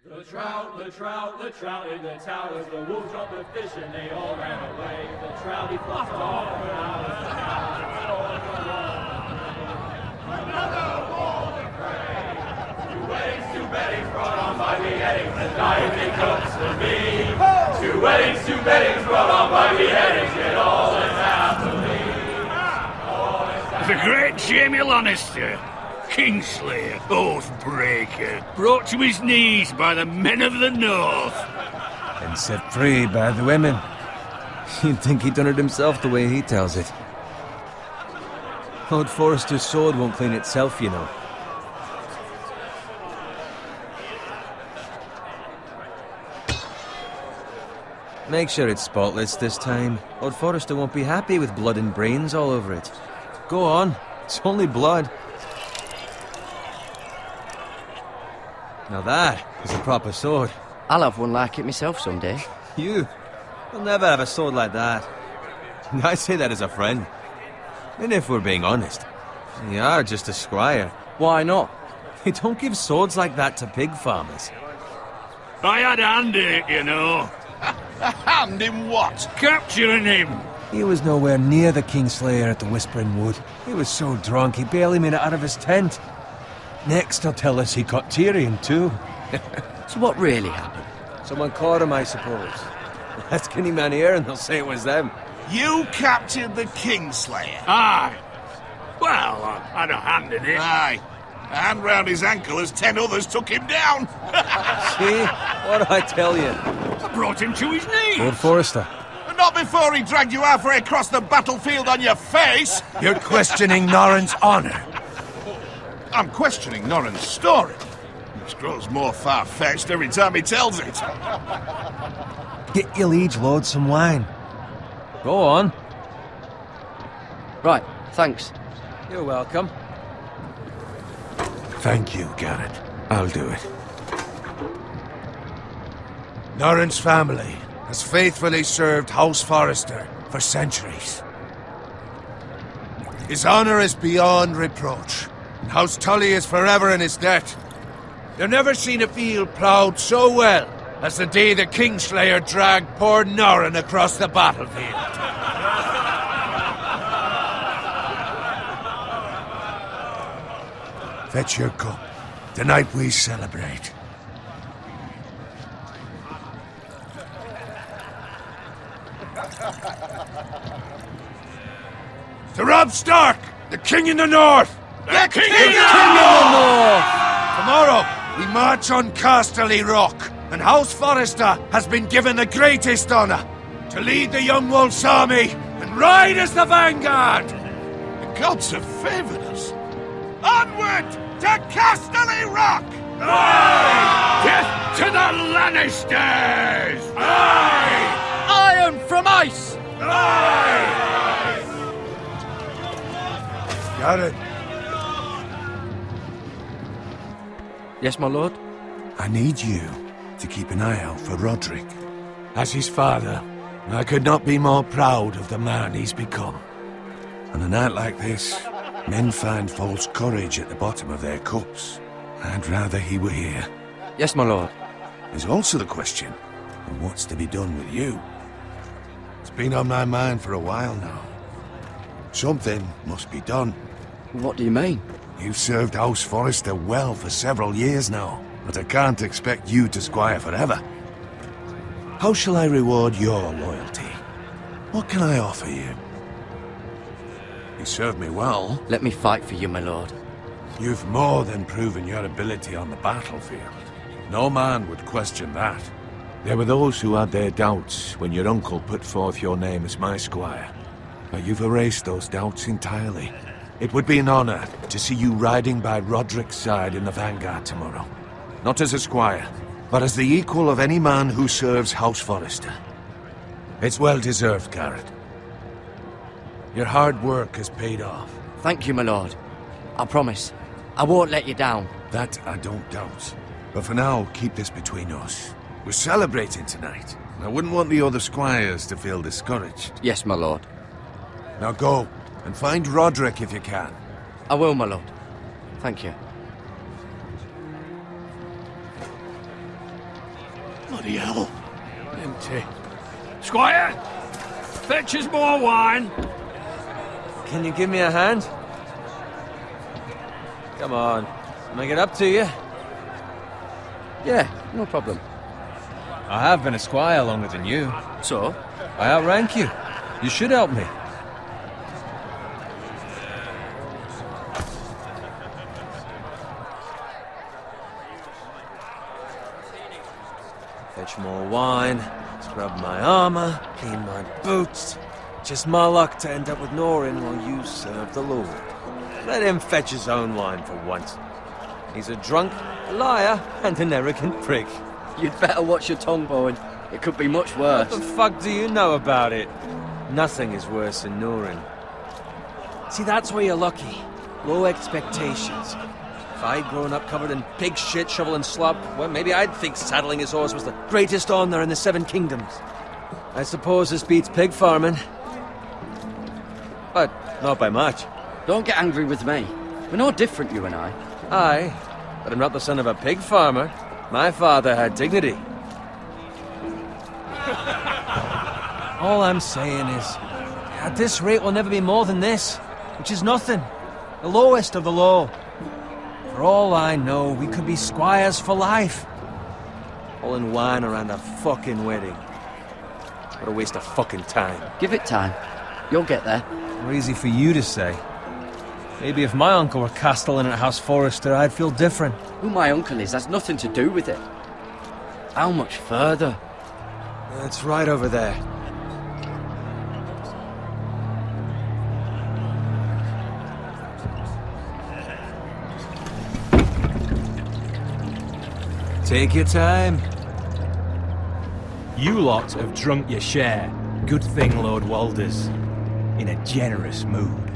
The trout in the towers, the wolves dropped the fish and they all ran away. The trout he flopped off and out of the another wall to pray. Two weddings brought on by beheadings, the diet cooks for me. Two weddings brought on by beheadings, yet all is happily. The great Jamie Lannister, Kingslayer, Oathbreaker, brought to his knees by the men of the North. And set free by the women. You'd think he'd done it himself the way he tells it. Lord Forrester's sword won't clean itself, you know. Make sure it's spotless this time. Lord Forrester won't be happy with blood and brains all over it. Go on, it's only blood. Now that is a proper sword. I'll have one like it myself someday. You'll never have a sword like that. I say that as a friend. And if we're being honest, you are just a squire. Why not? They don't give swords like that to pig farmers. I had a hand in it, you know. A hand in what? Capturing him. He was nowhere near the Kingslayer at the Whispering Wood. He was so drunk he barely made it out of his tent. Next he'll tell us he caught Tyrion too. So what really happened? Someone caught him, I suppose. Ask any man here and they'll say it was them. You captured the Kingslayer? Aye. Well, I had a hand in it. Aye. A hand round his ankle as 10 others took him down. See? What did I tell you? I brought him to his knees. Lord Forrester. Not before he dragged you halfway across the battlefield on your face. You're questioning Norrin's honor. I'm questioning Norrin's story. Which grows more far-fetched every time he tells it. Get your liege lord some wine. Go on. Right, thanks. You're welcome. Thank you, Garrett. I'll do it. Norrin's family has faithfully served House Forrester for centuries. His honor is beyond reproach, and House Tully is forever in his debt. They've never seen a field ploughed so well as the day the Kingslayer dragged poor Norrin across the battlefield. Fetch your cup. Tonight we celebrate. To Robb Stark, the King in the North! The King in the North! Tomorrow, we march on Casterly Rock, and House Forrester has been given the greatest honor to lead the Young Wolf's army and ride as the vanguard! The gods have favored us. Onward to Casterly Rock! Aye! Death to the Lannisters! Aye! Iron from ice! Aye! Got it. Yes, my lord? I need you to keep an eye out for Roderick. As his father, I could not be more proud of the man he's become. On a night like this, men find false courage at the bottom of their cups. I'd rather he were here. Yes, my lord. There's also the question of what's to be done with you. It's been on my mind for a while now. Something must be done. What do you mean? You've served House Forrester well for several years now, but I can't expect you to squire forever. How shall I reward your loyalty? What can I offer you? You served me well. Let me fight for you, my lord. You've more than proven your ability on the battlefield. No man would question that. There were those who had their doubts when your uncle put forth your name as my squire. But you've erased those doubts entirely. It would be an honor to see you riding by Roderick's side in the vanguard tomorrow. Not as a squire, but as the equal of any man who serves House Forrester. It's well deserved, Garrett. Your hard work has paid off. Thank you, my lord. I promise. I won't let you down. That I don't doubt. But for now, keep this between us. We're celebrating tonight. I wouldn't want the other squires to feel discouraged. Yes, my lord. Now go, and find Roderick if you can. I will, my lord. Thank you. Bloody hell. Empty. Squire! Fetch us more wine! Can you give me a hand? Come on. Make it up to you. Yeah, no problem. I have been a squire longer than you. So? I outrank you. You should help me. Fetch more wine, scrub my armor, clean my boots. Just my luck to end up with Norin while you serve the Lord. Let him fetch his own wine for once. He's a drunk, a liar, and an arrogant prick. You'd better watch your tongue, Bowen. It could be much worse. What the fuck do you know about it? Nothing is worse than Norin. See, that's where you're lucky. Low expectations. If I'd grown up covered in pig shit, shovel and slop, well, maybe I'd think saddling his horse was the greatest honor in the Seven Kingdoms. I suppose this beats pig farming. But not by much. Don't get angry with me. We're no different, you and I. Aye, but I'm not the son of a pig farmer. My father had dignity. All I'm saying is, at this rate we'll never be more than this, which is nothing. The lowest of the low. For all I know, we could be squires for life. All in wine around a fucking wedding. What a waste of fucking time. Give it time. You'll get there. More easy for you to say. Maybe if my uncle were castellan at House Forrester, I'd feel different. Who my uncle is has nothing to do with it. How much further? It's right over there. Take your time. You lot have drunk your share. Good thing Lord Walder's in a generous mood.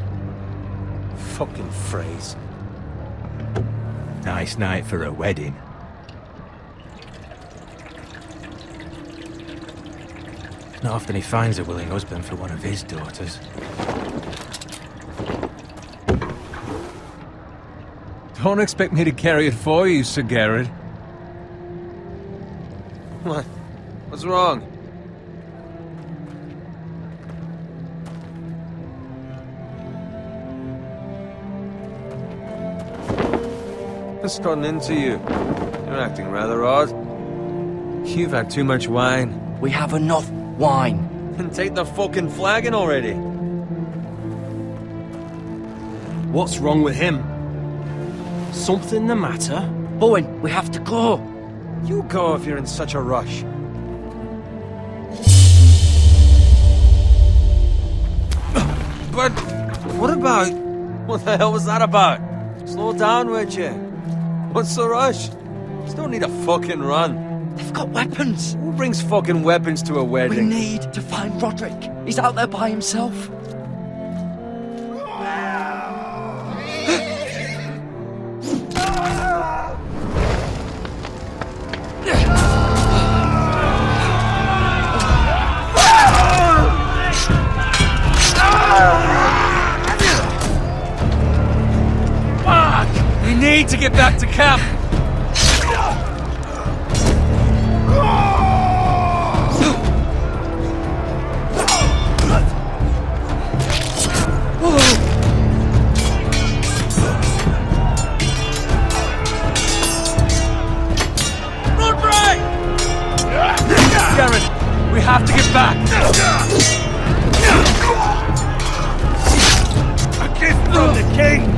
Fucking phrase. Nice night for a wedding. Not often he finds a willing husband for one of his daughters. Don't expect me to carry it for you, Sir Garrett. What? What's wrong? What's gotten into you? You're acting rather odd. You've had too much wine. We have enough wine. Then take the fucking flagon already. What's wrong with him? Something the matter? Bowen, we have to go. You go if you're in such a rush. But what about... What the hell was that about? Slow down, would you? What's the rush? Just don't need a fucking run. They've got weapons. Who brings fucking weapons to a We wedding? need to find Roderick. He's out there by himself. We need to get back to camp. Garrett, we have to get back. A gift from the king.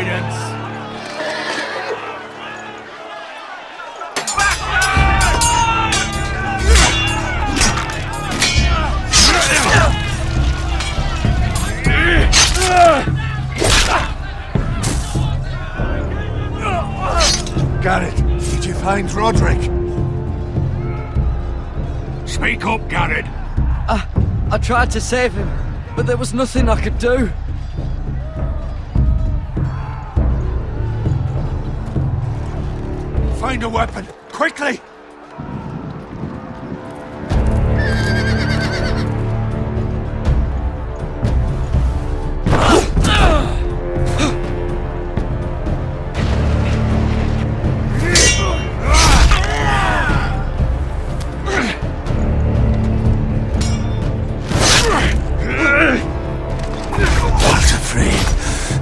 impudence! Garrett, did you find Roderick? Speak up, Garrett. I tried to save him, but there was nothing I could do. Find a weapon, quickly!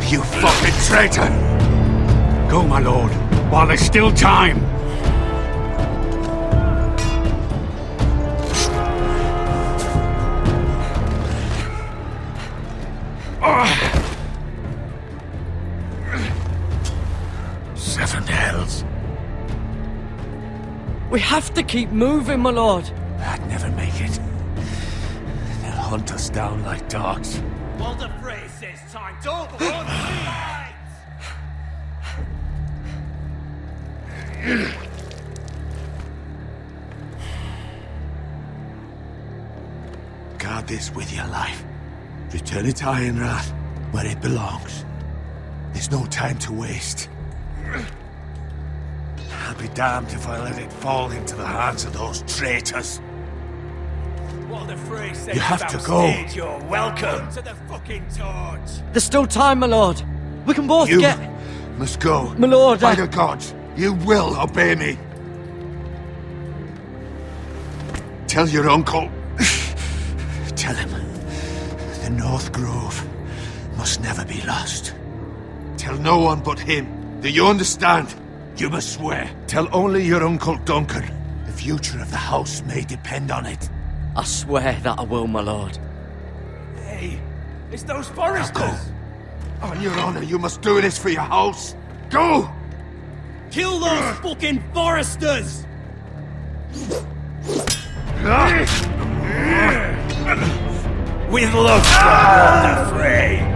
You fucking traitor! Go, my lord, while there's still time. Seven hells. We have to keep moving, my lord. I'd never make it. They'll hunt us down like dogs. Walder Frey says time to overrun the Guard this with your life. Return it to Ironrath, where it belongs. There's no time to waste. I'll be damned if I let it fall into the hands of those traitors. Walder Frey says You have to go. You're welcome to the fucking torch. There's still time, my lord. We can both You get... must go. My lord, By the gods, you will obey me. Tell your uncle. Tell him the North Grove must never be lost. Tell no one but him. Do you understand? You must swear. Tell only your Uncle Duncan. The future of the house may depend on it. I swear that I will, my lord. Hey, it's those Forresters. Go. On your honor, you must do this for your house. Go! Kill those fucking Forresters! With love from Walder Frey.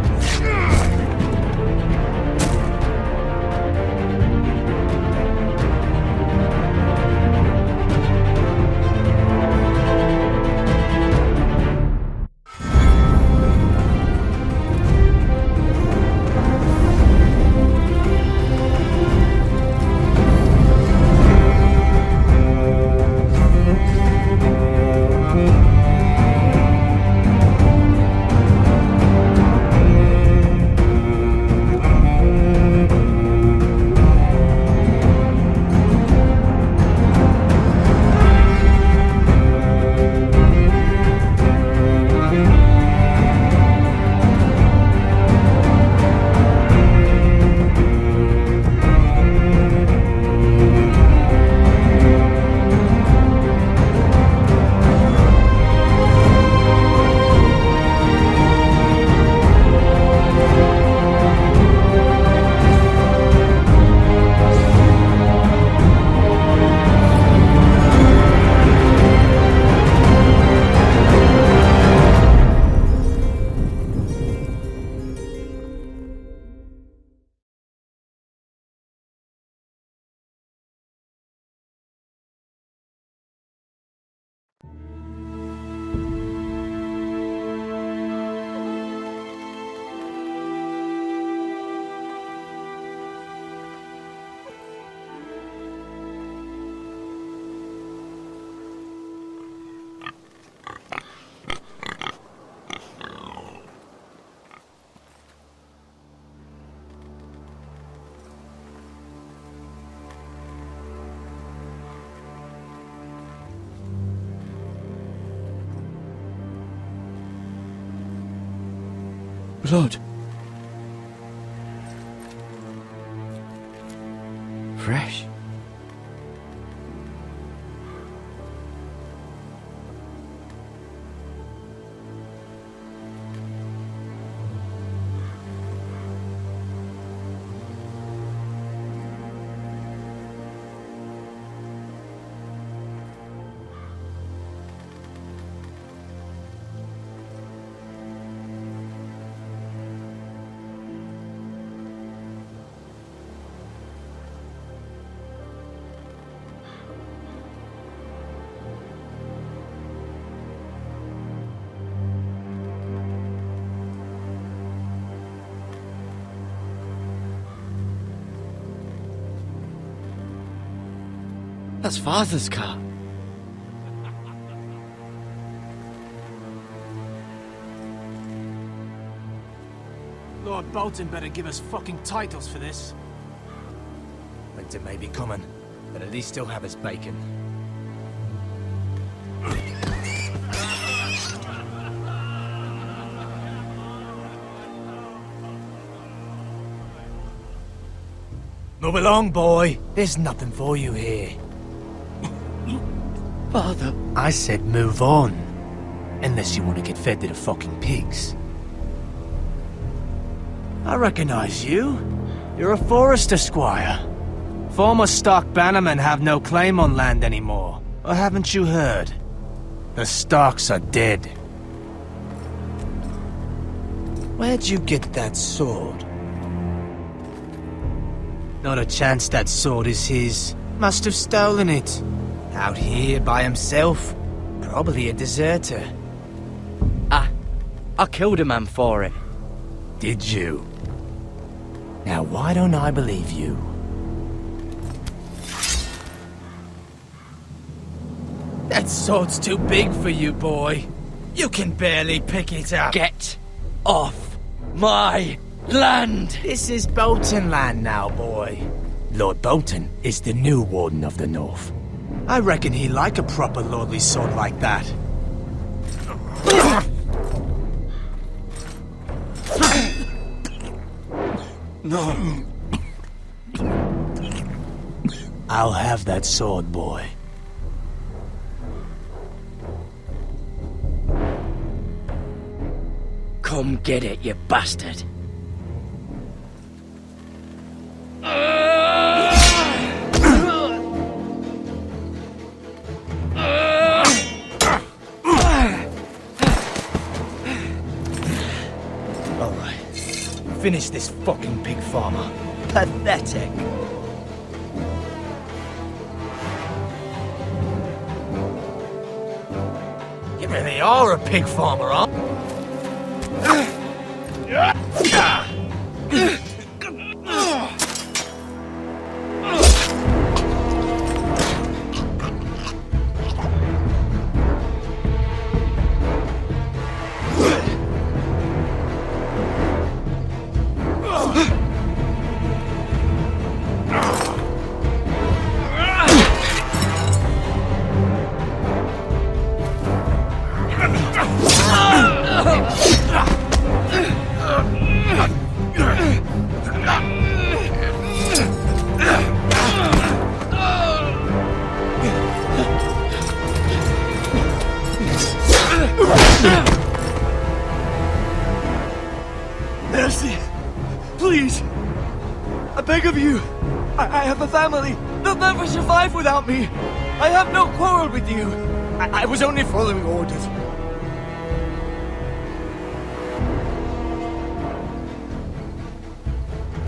Blood. Fresh. That's Father's car. Lord Bolton better give us fucking titles for this. Winter may be coming, but at least he'll have his bacon. Move along, boy. There's nothing for you here. Father. I said move on. Unless you want to get fed to the fucking pigs. I recognize you. You're a Forrester squire. Former Stark bannermen have no claim on land anymore. Or haven't you heard? The Starks are dead. Where'd you get that sword? Not a chance that sword is his. Must have stolen it. Out here by himself. Probably a deserter. I killed a man for it. Did you? Now why don't I believe you? That sword's too big for you, boy. You can barely pick it up. Get off my land! This is Bolton land now, boy. Lord Bolton is the new Warden of the North. I reckon he'd like a proper lordly sword like that. No. I'll have that sword, boy. Come get it, you bastard. Alright. Finish this fucking pig farmer. Pathetic. You really are a pig farmer, huh? Mercy! Please! I beg of you! I have a family! They'll never survive without me! I have no quarrel with you! I was only following orders.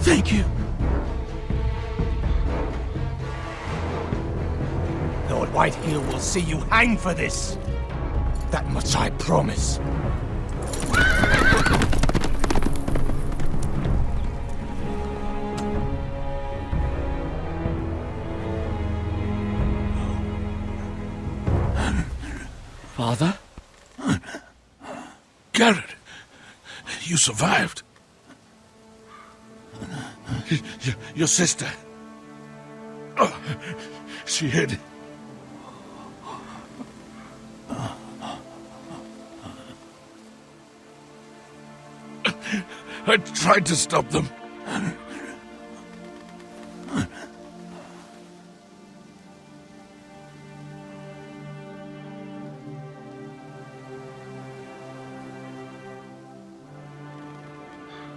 Thank you. Lord Whitehill will see you hang for this. That much I promise. Father? Garrett, you survived. Your sister. Oh, she hid. I tried to stop them.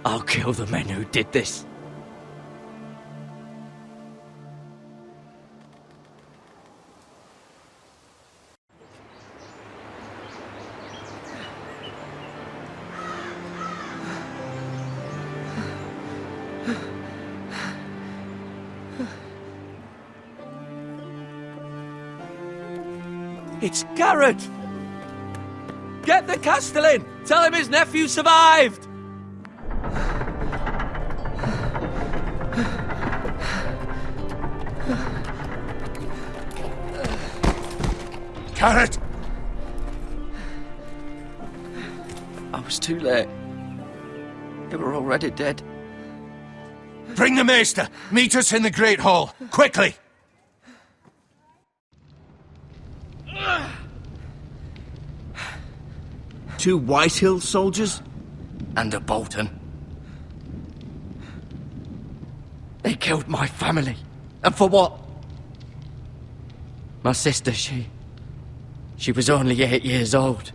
I'll kill the men who did this. It's Garrett! Get the Castellan! Tell him his nephew survived! Carrot! I was too late. They were already dead. Bring the maester! Meet us in the Great Hall! Quickly! Two Whitehill soldiers? And a Bolton. They killed my family. And for what? My sister, she was only 8 years old.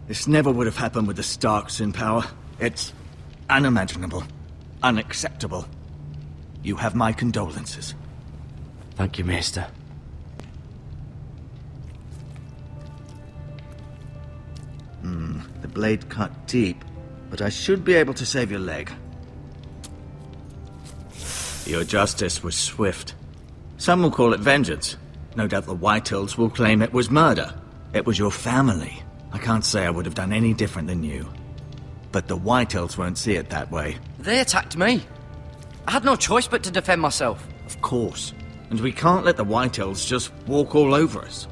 This never would have happened with the Starks in power. It's unimaginable. Unacceptable. You have my condolences. Thank you, Maester. The blade cut deep, but I should be able to save your leg. Your justice was swift. Some will call it vengeance. No doubt the Whitehills will claim it was murder. It was your family. I can't say I would have done any different than you. But the Whitehills won't see it that way. They attacked me. I had no choice but to defend myself. Of course. And we can't let the Whitehills just walk all over us.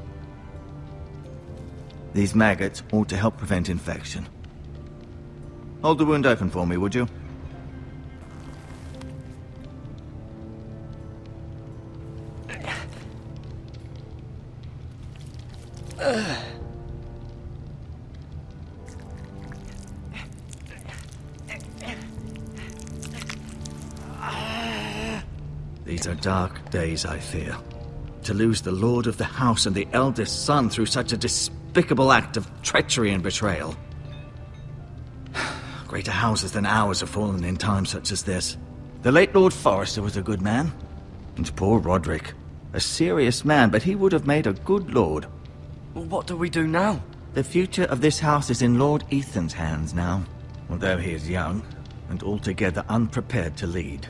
These maggots ought to help prevent infection. Hold the wound open for me, would you? These are dark days, I fear. To lose the lord of the house and the eldest son through such a despicable act of treachery and betrayal. Greater houses than ours have fallen in times such as this. The late Lord Forrester was a good man. And poor Roderick. A serious man, but he would have made a good lord. Well, what do we do now? The future of this house is in Lord Ethan's hands now. Although he is young, and altogether unprepared to lead.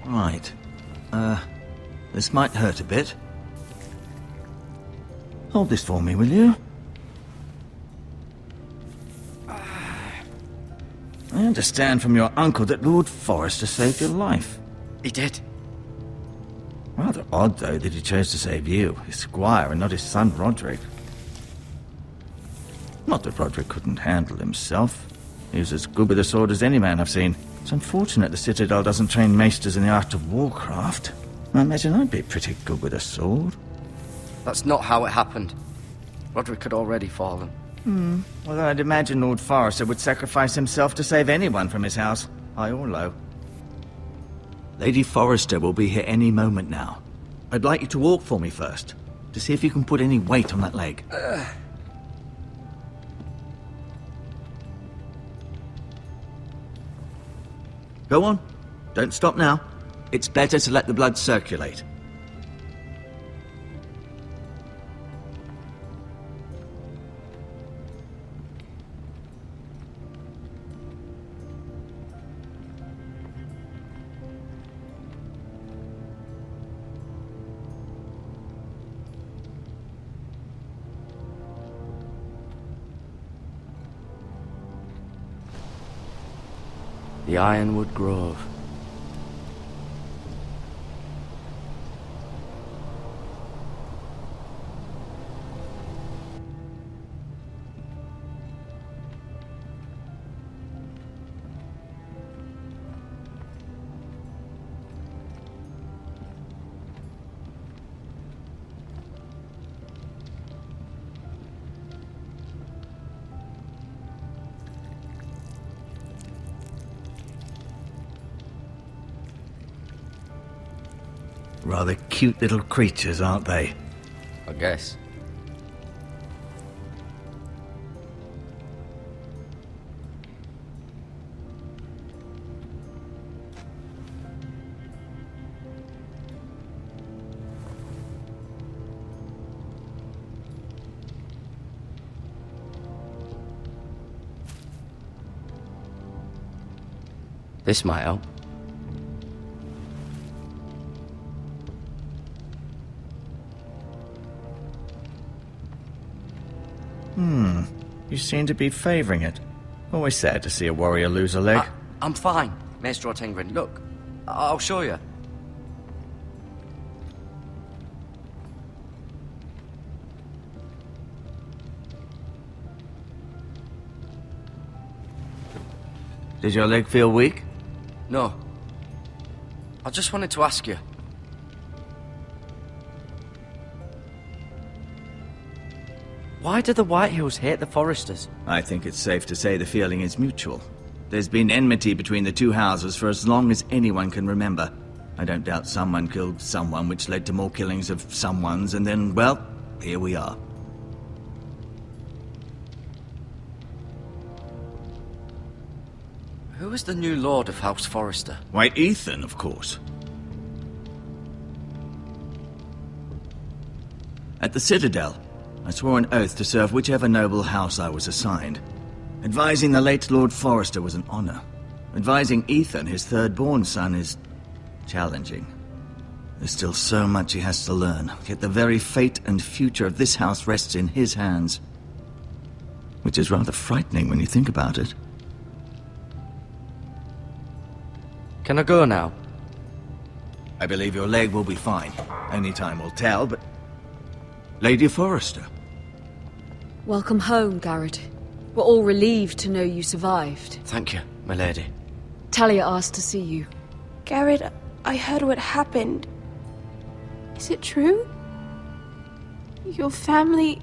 Right. This might hurt a bit. Hold this for me, will you? I understand from your uncle that Lord Forrester saved your life. He did. Rather odd, though, that he chose to save you, his squire, and not his son Roderick. Not that Roderick couldn't handle himself. He was as good with a sword as any man I've seen. It's unfortunate the Citadel doesn't train maesters in the art of warcraft. I imagine I'd be pretty good with a sword. That's not how it happened. Roderick had already fallen. Although I'd imagine Lord Forrester would sacrifice himself to save anyone from his house, high or low. Lady Forrester will be here any moment now. I'd like you to walk for me first, to see if you can put any weight on that leg. Go on. Don't stop now. It's better to let the blood circulate. The Ironwood Grove. Rather cute little creatures, aren't they? I guess. This might help. You seem to be favouring it. Always sad to see a warrior lose a leg. I'm fine, Maester Ortengrin. Look, I'll show you. Does your leg feel weak? No. I just wanted to ask you. Why do the Whitehills hate the Forresters? I think it's safe to say the feeling is mutual. There's been enmity between the two houses for as long as anyone can remember. I don't doubt someone killed someone, which led to more killings of someones, and then, well, here we are. Who is the new Lord of House Forrester? Why, Ethan, of course. At the Citadel, I swore an oath to serve whichever noble house I was assigned. Advising the late Lord Forrester was an honor. Advising Ethan, his third-born son, is challenging. There's still so much he has to learn, yet the very fate and future of this house rests in his hands. Which is rather frightening when you think about it. Can I go now? I believe your leg will be fine. Only time will tell, but... Lady Forrester. Welcome home, Garrett. We're all relieved to know you survived. Thank you, my lady. Talia asked to see you. Garrett, I heard what happened. Is it true? Your family...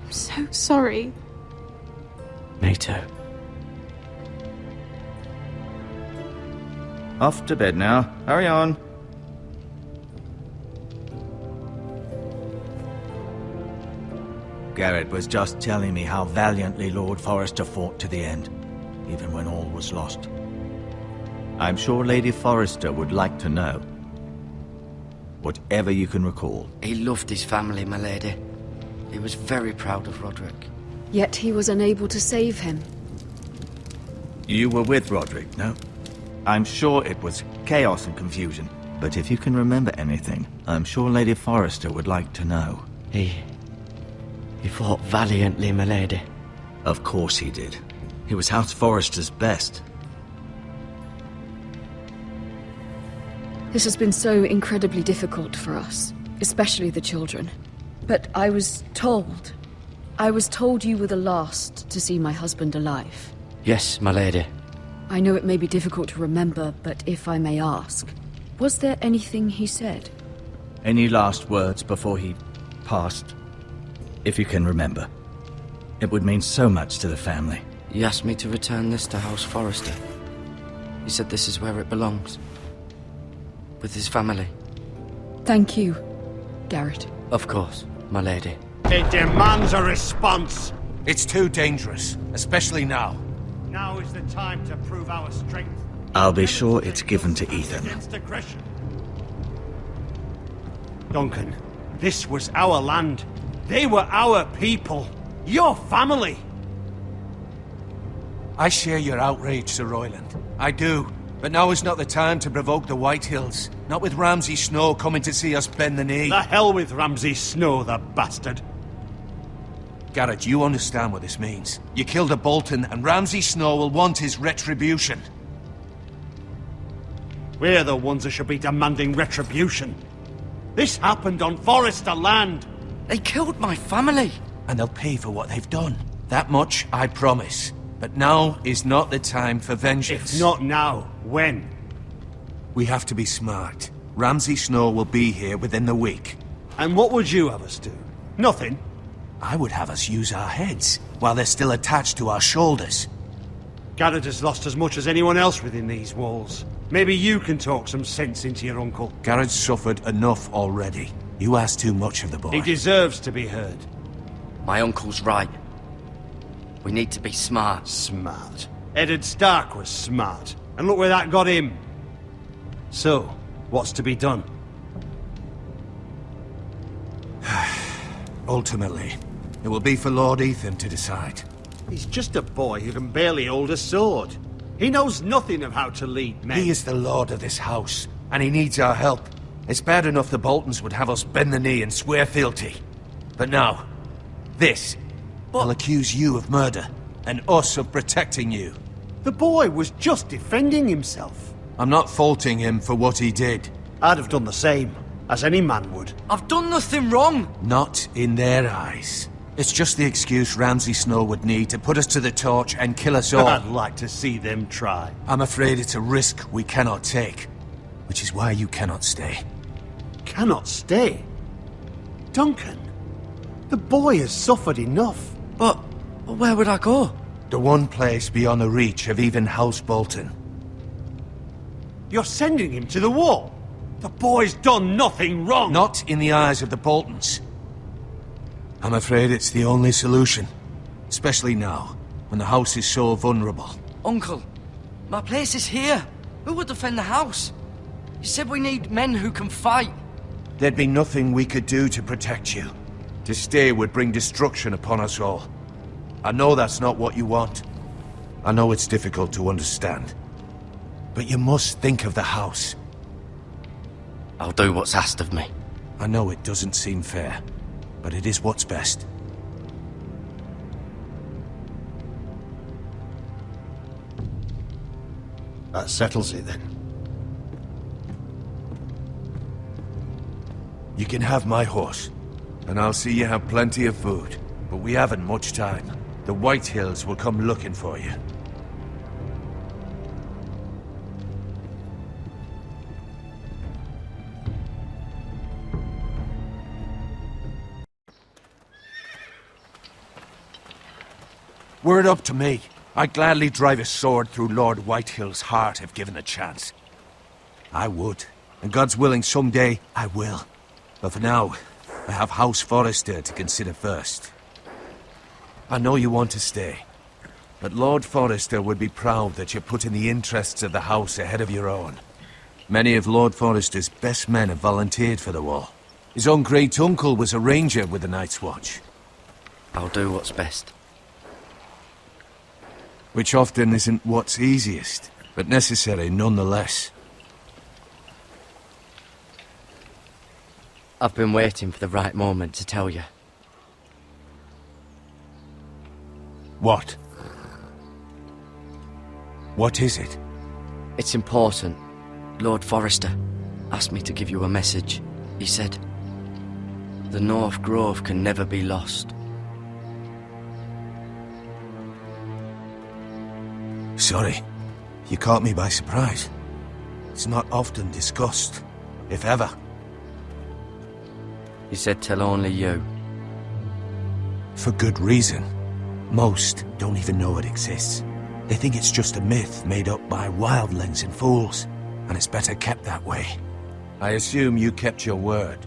I'm so sorry. Me too. Off to bed now. Hurry on. Garrett was just telling me how valiantly Lord Forrester fought to the end, even when all was lost. I'm sure Lady Forrester would like to know. Whatever you can recall. He loved his family, my lady. He was very proud of Roderick. Yet he was unable to save him. You were with Roderick, no? I'm sure it was chaos and confusion. But if you can remember anything, I'm sure Lady Forrester would like to know. He fought valiantly, my lady. Of course he did. He was House Forrester's best. This has been so incredibly difficult for us, especially the children. But I was told you were the last to see my husband alive. Yes, my lady. I know it may be difficult to remember, but if I may ask, was there anything he said? Any last words before he passed? If you can remember. It would mean so much to the family. He asked me to return this to House Forrester. He said this is where it belongs. With his family. Thank you, Garrett. Of course, my lady. It demands a response. It's too dangerous, especially now. Now is the time to prove our strength. I'll be sure it's given to Ethan. Against aggression. Duncan, this was our land. They were our people. Your family. I share your outrage, Sir Royland. I do. But now is not the time to provoke the Whitehills. Not with Ramsay Snow coming to see us bend the knee. The hell with Ramsay Snow, the bastard. Garrett, you understand what this means. You killed a Bolton, and Ramsay Snow will want his retribution. We're the ones that should be demanding retribution. This happened on Forrester land. They killed my family. And they'll pay for what they've done. That much, I promise. But now is not the time for vengeance. If not now, when? We have to be smart. Ramsay Snow will be here within the week. And what would you have us do? Nothing. I would have us use our heads, while they're still attached to our shoulders. Garrett has lost as much as anyone else within these walls. Maybe you can talk some sense into your uncle. Garrett's suffered enough already. You ask too much of the boy. He deserves to be heard. My uncle's right. We need to be smart. Smart. Eddard Stark was smart. And look where that got him. So, what's to be done? Ultimately, it will be for Lord Ethan to decide. He's just a boy who can barely hold a sword. He knows nothing of how to lead men. He is the lord of this house, and he needs our help. It's bad enough the Boltons would have us bend the knee and swear fealty. But now, this will accuse you of murder, and us of protecting you. The boy was just defending himself. I'm not faulting him for what he did. I'd have done the same. as any man would. I've done nothing wrong. Not in their eyes. It's just the excuse Ramsay Snow would need to put us to the torch and kill us all. I'd like to see them try. I'm afraid it's a risk we cannot take, which is why you cannot stay. Cannot stay? Duncan, the boy has suffered enough. But where would I go? The one place beyond the reach of even House Bolton. You're sending him to the wall? The boy's done nothing wrong! Not in the eyes of the Boltons. I'm afraid it's the only solution. Especially now, when the house is so vulnerable. Uncle, my place is here. Who would defend the house? You said we need men who can fight. There'd be nothing we could do to protect you. To stay would bring destruction upon us all. I know that's not what you want. I know it's difficult to understand. But you must think of the house. I'll do what's asked of me. I know it doesn't seem fair, but it is what's best. That settles it then. You can have my horse, and I'll see you have plenty of food. But we haven't much time. The White Hills will come looking for you. Were it up to me, I'd gladly drive a sword through Lord Whitehill's heart if given the chance. I would, and God's willing someday I will. But for now, I have House Forrester to consider first. I know you want to stay, but Lord Forrester would be proud that you're putting the interests of the house ahead of your own. Many of Lord Forrester's best men have volunteered for the war. His own great-uncle was a ranger with the Night's Watch. I'll do what's best. Which often isn't what's easiest, but necessary nonetheless. I've been waiting for the right moment to tell you. What? What is it? It's important. Lord Forrester asked me to give you a message. He said, the North Grove can never be lost. Sorry, you caught me by surprise. It's not often discussed, if ever. He said tell only you. For good reason. Most don't even know it exists. They think it's just a myth made up by wildlings and fools, and it's better kept that way. I assume you kept your word.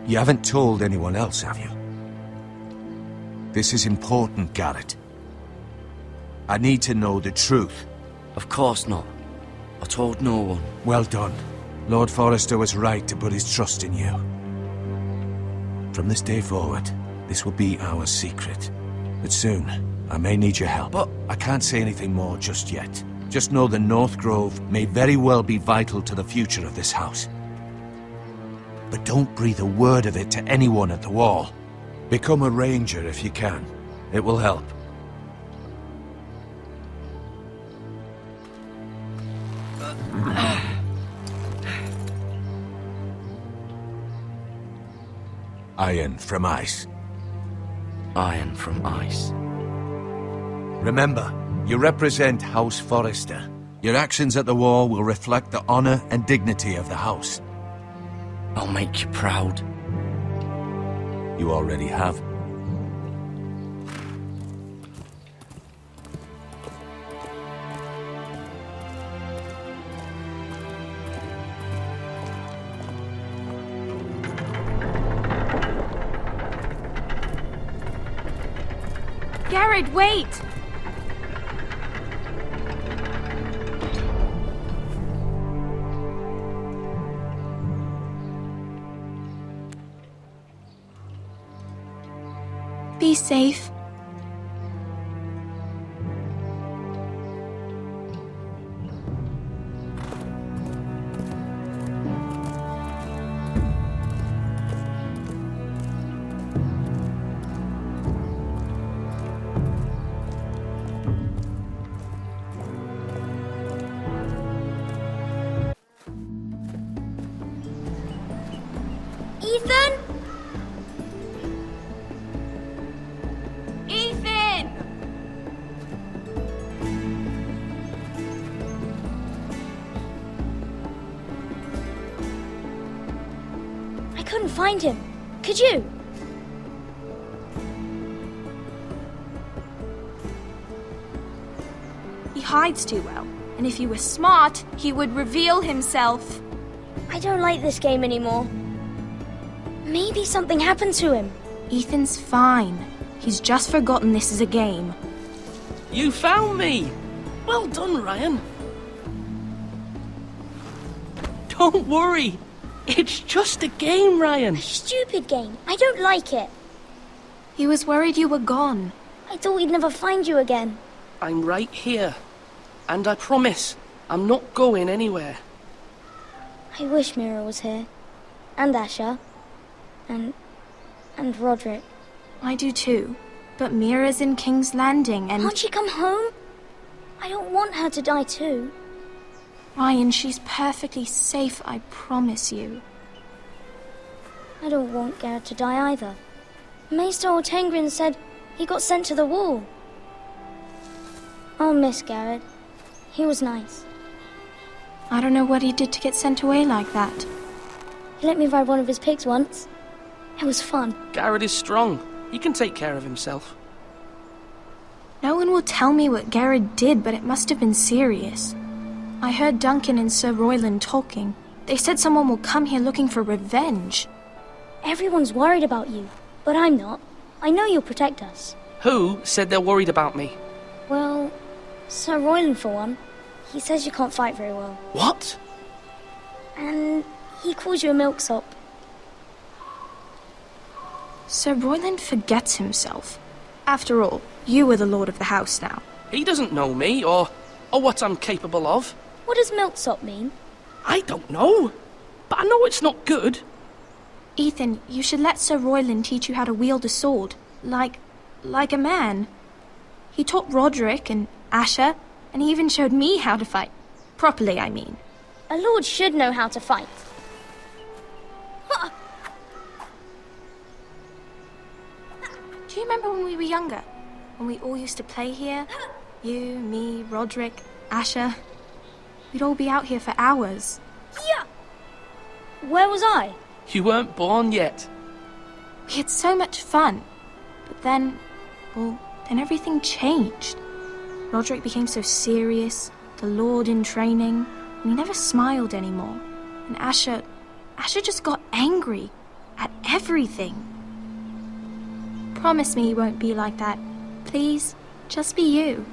You haven't told anyone else, have you? This is important, Garrett. I need to know the truth. Of course not. I told no one. Well done. Lord Forrester was right to put his trust in you. From this day forward, this will be our secret. But soon, I may need your help. But I can't say anything more just yet. Just know the North Grove may very well be vital to the future of this house. But don't breathe a word of it to anyone at the wall. Become a ranger if you can. It will help. Iron from ice. Iron from ice. Remember, you represent House Forrester. Your actions at the war will reflect the honor and dignity of the house. I'll make you proud. You already have. Garrett, wait! Be safe. Ethan? Ethan! I couldn't find him. Could you? He hides too well, and if he were smart, he would reveal himself. I don't like this game anymore. Maybe something happened to him. Ethan's fine. He's just forgotten this is a game. You found me! Well done, Ryan. Don't worry. It's just a game, Ryan. A stupid game. I don't like it. He was worried you were gone. I thought we'd never find you again. I'm right here. And I promise, I'm not going anywhere. I wish Mira was here. And Asher. And Roderick. I do too. But Mira's in King's Landing and... Can't she come home? I don't want her to die too. Ryan, she's perfectly safe, I promise you. I don't want Garrett to die either. Maester Ortengrin said he got sent to the wall. I'll miss Garrett. He was nice. I don't know what he did to get sent away like that. He let me ride one of his pigs once. It was fun. Garrett is strong. He can take care of himself. No one will tell me what Garrett did, but it must have been serious. I heard Duncan and Sir Royland talking. They said someone will come here looking for revenge. Everyone's worried about you, but I'm not. I know you'll protect us. Who said they're worried about me? Well, Sir Royland for one. He says you can't fight very well. What? And he calls you a milksop. Sir Royland forgets himself. After all, you are the lord of the house now. He doesn't know me, or what I'm capable of. What does milksop mean? I don't know, but I know it's not good. Ethan, you should let Sir Royland teach you how to wield a sword, like a man. He taught Roderick and Asher, and he even showed me how to fight. Properly, I mean. A lord should know how to fight. Do you remember when we were younger? When we all used to play here? You, me, Roderick, Asher. We'd all be out here for hours. Yeah. Where was I? You weren't born yet. We had so much fun. But then everything changed. Roderick became so serious, the Lord in training, and he never smiled anymore. And Asher just got angry at everything. Promise me you won't be like that. Please, just be you.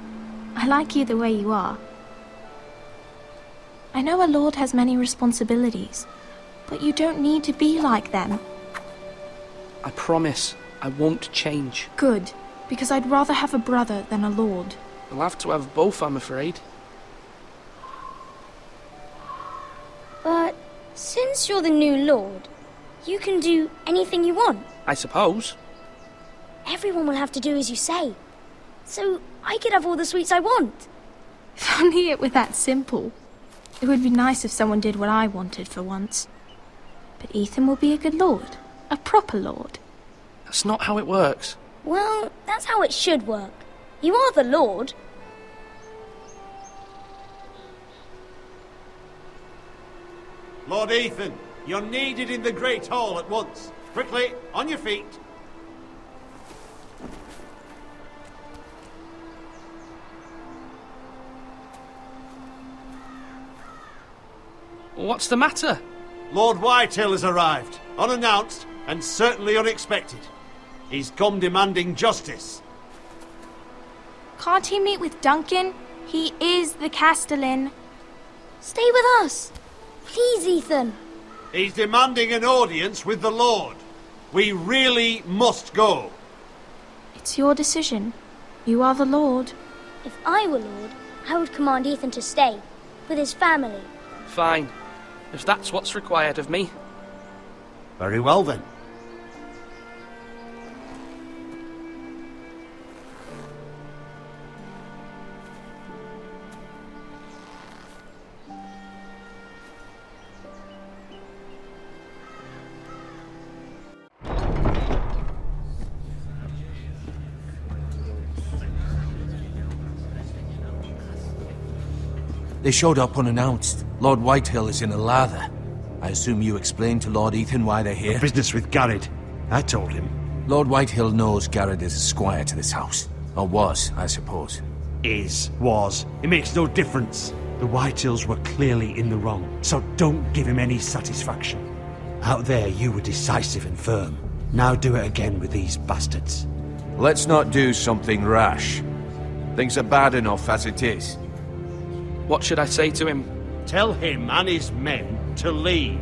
I like you the way you are. I know a lord has many responsibilities, but you don't need to be like them. I promise I won't change. Good, because I'd rather have a brother than a lord. I'll have to have both, I'm afraid. But since you're the new lord, you can do anything you want. I suppose. Everyone will have to do as you say. So I could have all the sweets I want. If only it were that simple. It would be nice if someone did what I wanted for once. But Ethan will be a good lord. A proper lord. That's not how it works. Well, that's how it should work. You are the lord. Lord Ethan, you're needed in the Great Hall at once. Quickly, on your feet. What's the matter? Lord Whitehill has arrived, unannounced and certainly unexpected. He's come demanding justice. Can't he meet with Duncan? He is the Castellan. Stay with us. Please, Ethan. He's demanding an audience with the Lord. We really must go. It's your decision. You are the Lord. If I were Lord, I would command Ethan to stay, with his family. Fine, if that's what's required of me. Very well then. They showed up unannounced. Lord Whitehill is in a lather. I assume you explained to Lord Ethan why they're here? Business with Garrett. I told him. Lord Whitehill knows Garrett is a squire to this house. Or was, I suppose. Was. It makes no difference. The Whitehills were clearly in the wrong, so don't give him any satisfaction. Out there, you were decisive and firm. Now do it again with these bastards. Let's not do something rash. Things are bad enough as it is. What should I say to him? Tell him and his men to leave.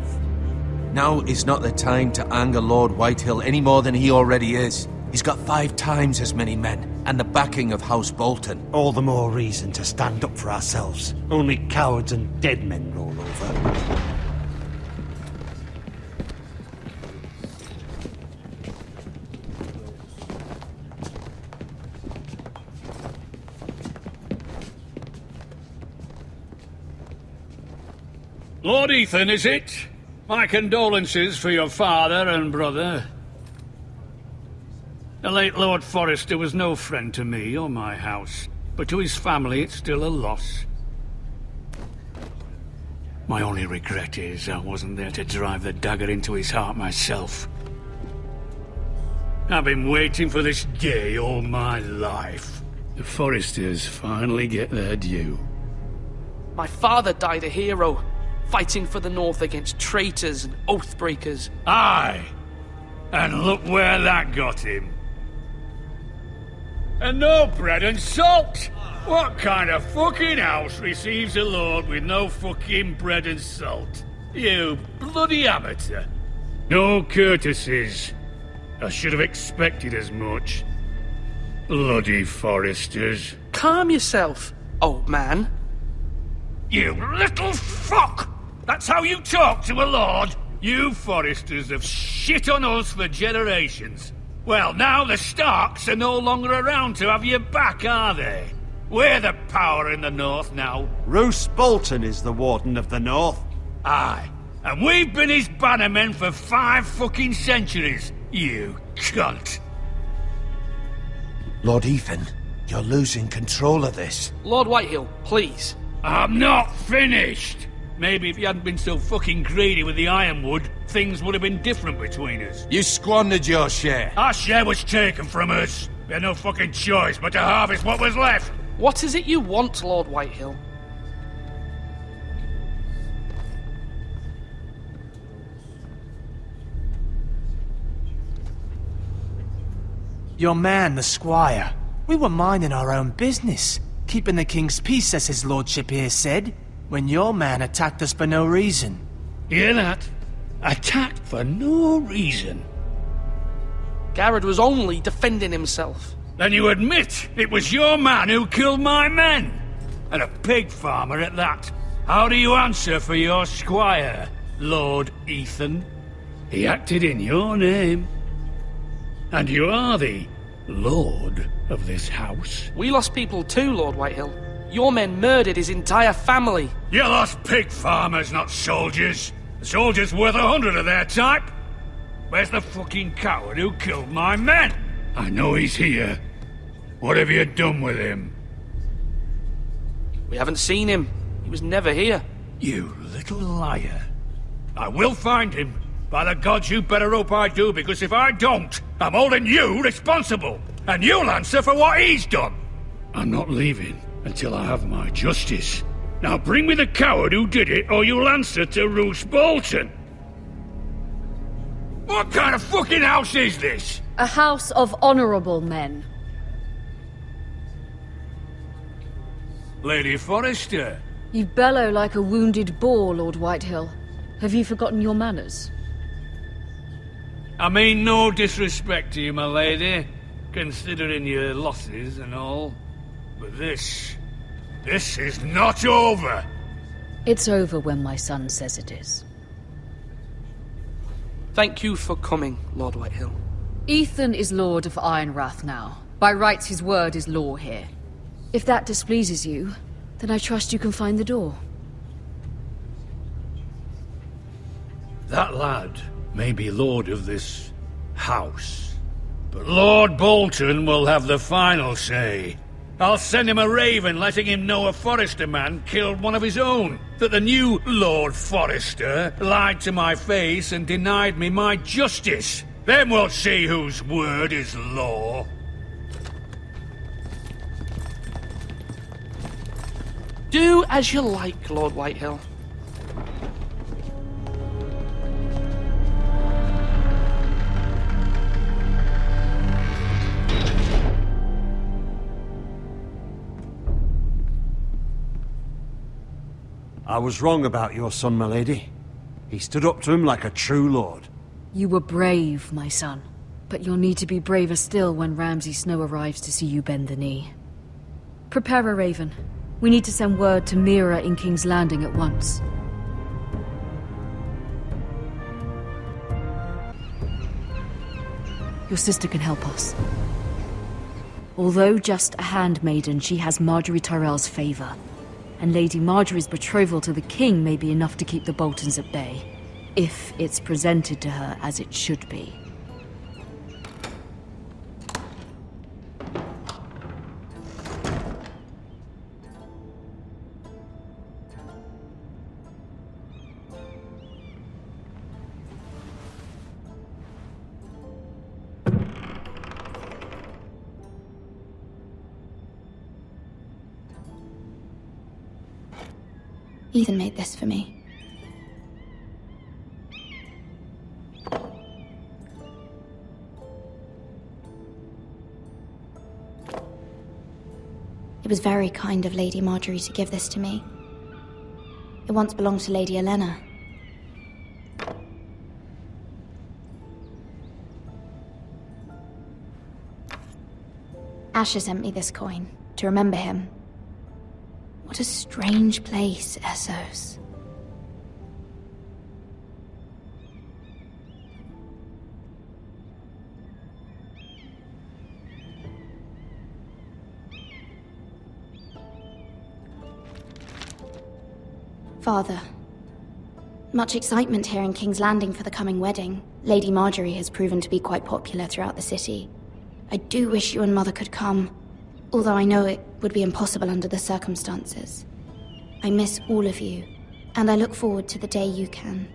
Now is not the time to anger Lord Whitehill any more than he already is. He's got 5 times as many men, and the backing of House Bolton. All the more reason to stand up for ourselves. Only cowards and dead men roll over. Lord Ethan, is it? My condolences for your father and brother. The late Lord Forrester was no friend to me or my house, but to his family it's still a loss. My only regret is I wasn't there to drive the dagger into his heart myself. I've been waiting for this day all my life. The Forresters finally get their due. My father died a hero, fighting for the North against traitors and oathbreakers. Aye! And look where that got him. And no bread and salt! What kind of fucking house receives a lord with no fucking bread and salt? You bloody amateur. No courtesies. I should have expected as much. Bloody Forresters. Calm yourself, old man. You little fuck! That's how you talk to a lord? You Forresters have shit on us for generations. Well, now the Starks are no longer around to have your back, are they? We're the power in the North now. Roose Bolton is the Warden of the North. Aye. And we've been his bannermen for 5 fucking centuries. You cunt. Lord Ethan, you're losing control of this. Lord Whitehill, please. I'm not finished. Maybe if you hadn't been so fucking greedy with the ironwood, things would have been different between us. You squandered your share. Our share was taken from us. We had no fucking choice but to harvest what was left. What is it you want, Lord Whitehill? Your man, the squire. We were minding our own business, keeping the king's peace, as his lordship here said, when your man attacked us for no reason. Hear that? Attacked for no reason. Garrett was only defending himself. Then you admit it was your man who killed my men? And a pig farmer at that. How do you answer for your squire, Lord Ethan? He acted in your name. And you are the lord of this house. We lost people too, Lord Whitehill. Your men murdered his entire family. You lost pig farmers, not soldiers. The soldiers worth 100 of their type. Where's the fucking coward who killed my men? I know he's here. What have you done with him? We haven't seen him. He was never here. You little liar. I will find him. By the gods, you better hope I do, because if I don't, I'm holding you responsible. And you'll answer for what he's done. I'm not leaving until I have my justice. Now bring me the coward who did it, or you'll answer to Roose Bolton. What kind of fucking house is this? A house of honorable men. Lady Forrester. You bellow like a wounded boar, Lord Whitehill. Have you forgotten your manners? I mean no disrespect to you, my lady, considering your losses and all. But this is not over. It's over when my son says it is. Thank you for coming, Lord Whitehill. Ethan is Lord of Ironrath now. By rights, his word is law here. If that displeases you, then I trust you can find the door. That lad may be lord of this house, but Lord Bolton will have the final say. I'll send him a raven letting him know a Forrester man killed one of his own. That the new Lord Forrester lied to my face and denied me my justice. Then we'll see whose word is law. Do as you like, Lord Whitehill. I was wrong about your son, my lady. He stood up to him like a true lord. You were brave, my son. But you'll need to be braver still when Ramsay Snow arrives to see you bend the knee. Prepare a raven. We need to send word to Mira in King's Landing at once. Your sister can help us. Although just a handmaiden, she has Marjorie Tyrell's favor. And Lady Marjorie's betrothal to the king may be enough to keep the Boltons at bay, if it's presented to her as it should be. Ethan made this for me. It was very kind of Lady Marjorie to give this to me. It once belonged to Lady Elena. Asher sent me this coin to remember him. What a strange place, Essos. Father, much excitement here in King's Landing for the coming wedding. Lady Marjorie has proven to be quite popular throughout the city. I do wish you and Mother could come. Although I know it would be impossible under the circumstances. I miss all of you, and I look forward to the day you can.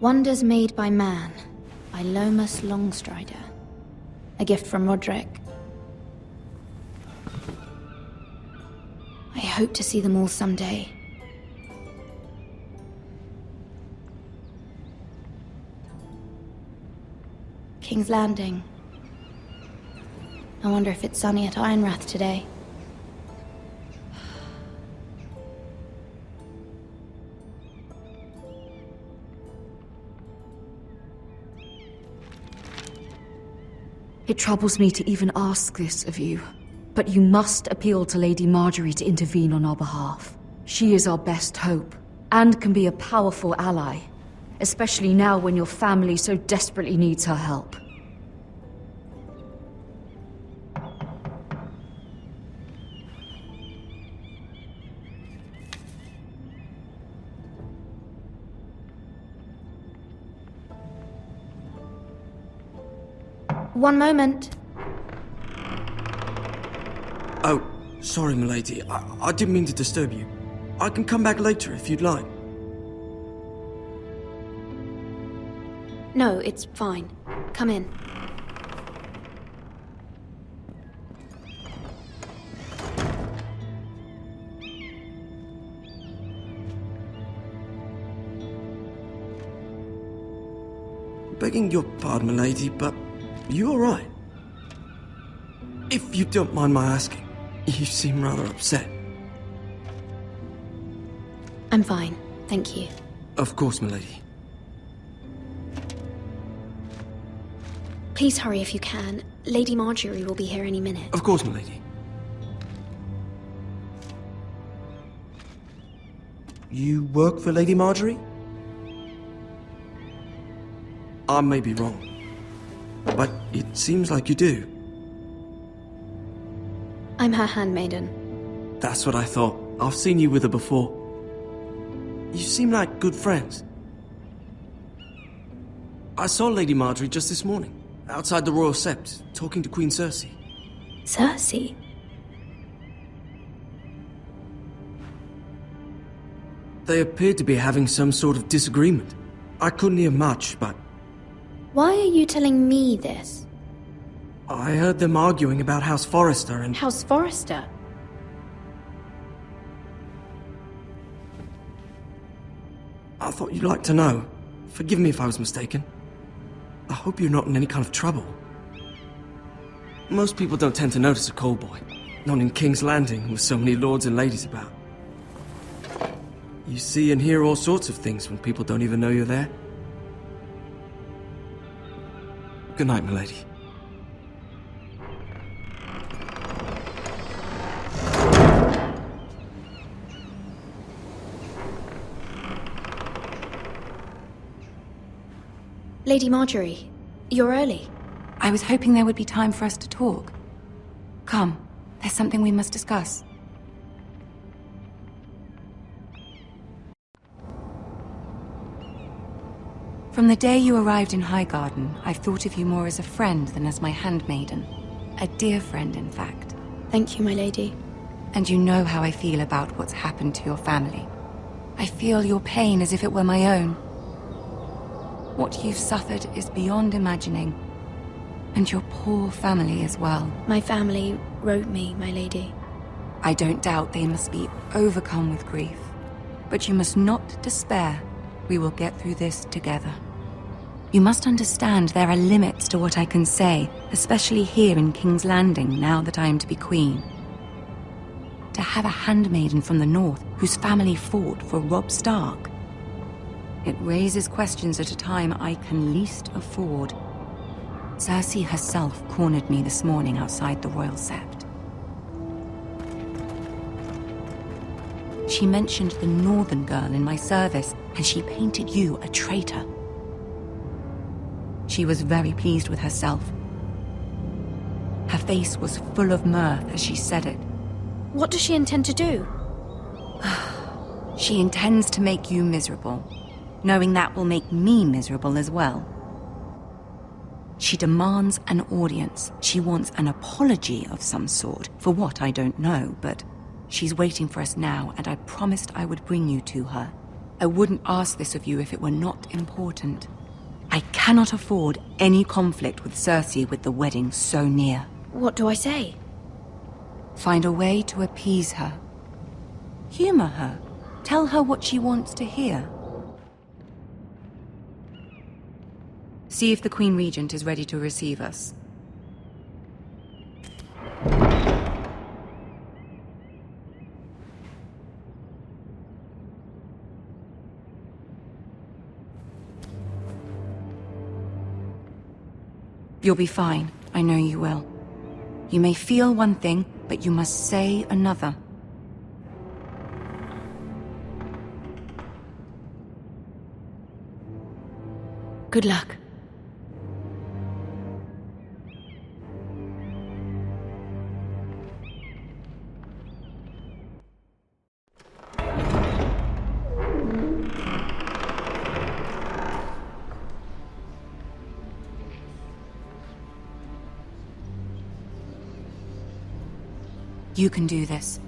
Wonders Made by Man, by Lomas Longstrider. A gift from Roderick. I hope to see them all someday. King's Landing. I wonder if it's sunny at Ironrath today. It troubles me to even ask this of you, but you must appeal to Lady Marjorie to intervene on our behalf. She is our best hope, and can be a powerful ally, especially now when your family so desperately needs her help. One moment. Oh, sorry, milady. I didn't mean to disturb you. I can come back later if you'd like. No, it's fine. Come in. Begging your pardon, milady, but you all right? If you don't mind my asking, you seem rather upset. I'm fine, thank you. Of course, milady. Please hurry if you can. Lady Marjorie will be here any minute. Of course, milady. You work for Lady Marjorie? I may be wrong, but it seems like you do. I'm her handmaiden. That's what I thought. I've seen you with her before. You seem like good friends. I saw Lady Marjorie just this morning, outside the Royal Sept, talking to Queen Cersei. Cersei? They appeared to be having some sort of disagreement. I couldn't hear much, but Why are you telling me this? I heard them arguing about House Forrester and... House Forrester? I thought you'd like to know. Forgive me if I was mistaken. I hope you're not in any kind of trouble. Most people don't tend to notice a call boy. Not in King's Landing, with so many lords and ladies about. You see and hear all sorts of things when people don't even know you're there. Good night, milady. Lady Marjorie, you're early. I was hoping there would be time for us to talk. Come, there's something we must discuss. From the day you arrived in Highgarden, I've thought of you more as a friend than as my handmaiden. A dear friend, in fact. Thank you, my lady. And you know how I feel about what's happened to your family. I feel your pain as if it were my own. What you've suffered is beyond imagining. And your poor family as well. My family wrote me, my lady. I don't doubt they must be overcome with grief. But you must not despair. We will get through this together. You must understand there are limits to what I can say, especially here in King's Landing, now that I am to be queen. To have a handmaiden from the north whose family fought for Robb Stark. It raises questions at a time I can least afford. Cersei herself cornered me this morning outside the Royal Sept. She mentioned the northern girl in my service, and she painted you a traitor. She was very pleased with herself. Her face was full of mirth as she said it. What does she intend to do? She intends to make you miserable, knowing that will make me miserable as well. She demands an audience. She wants an apology of some sort, for what I don't know, but she's waiting for us now, and I promised I would bring you to her. I wouldn't ask this of you if it were not important. I cannot afford any conflict with Cersei with the wedding so near. What do I say? Find a way to appease her. Humor her. Tell her what she wants to hear. See if the Queen Regent is ready to receive us. You'll be fine. I know you will. You may feel one thing, but you must say another. Good luck. You can do this.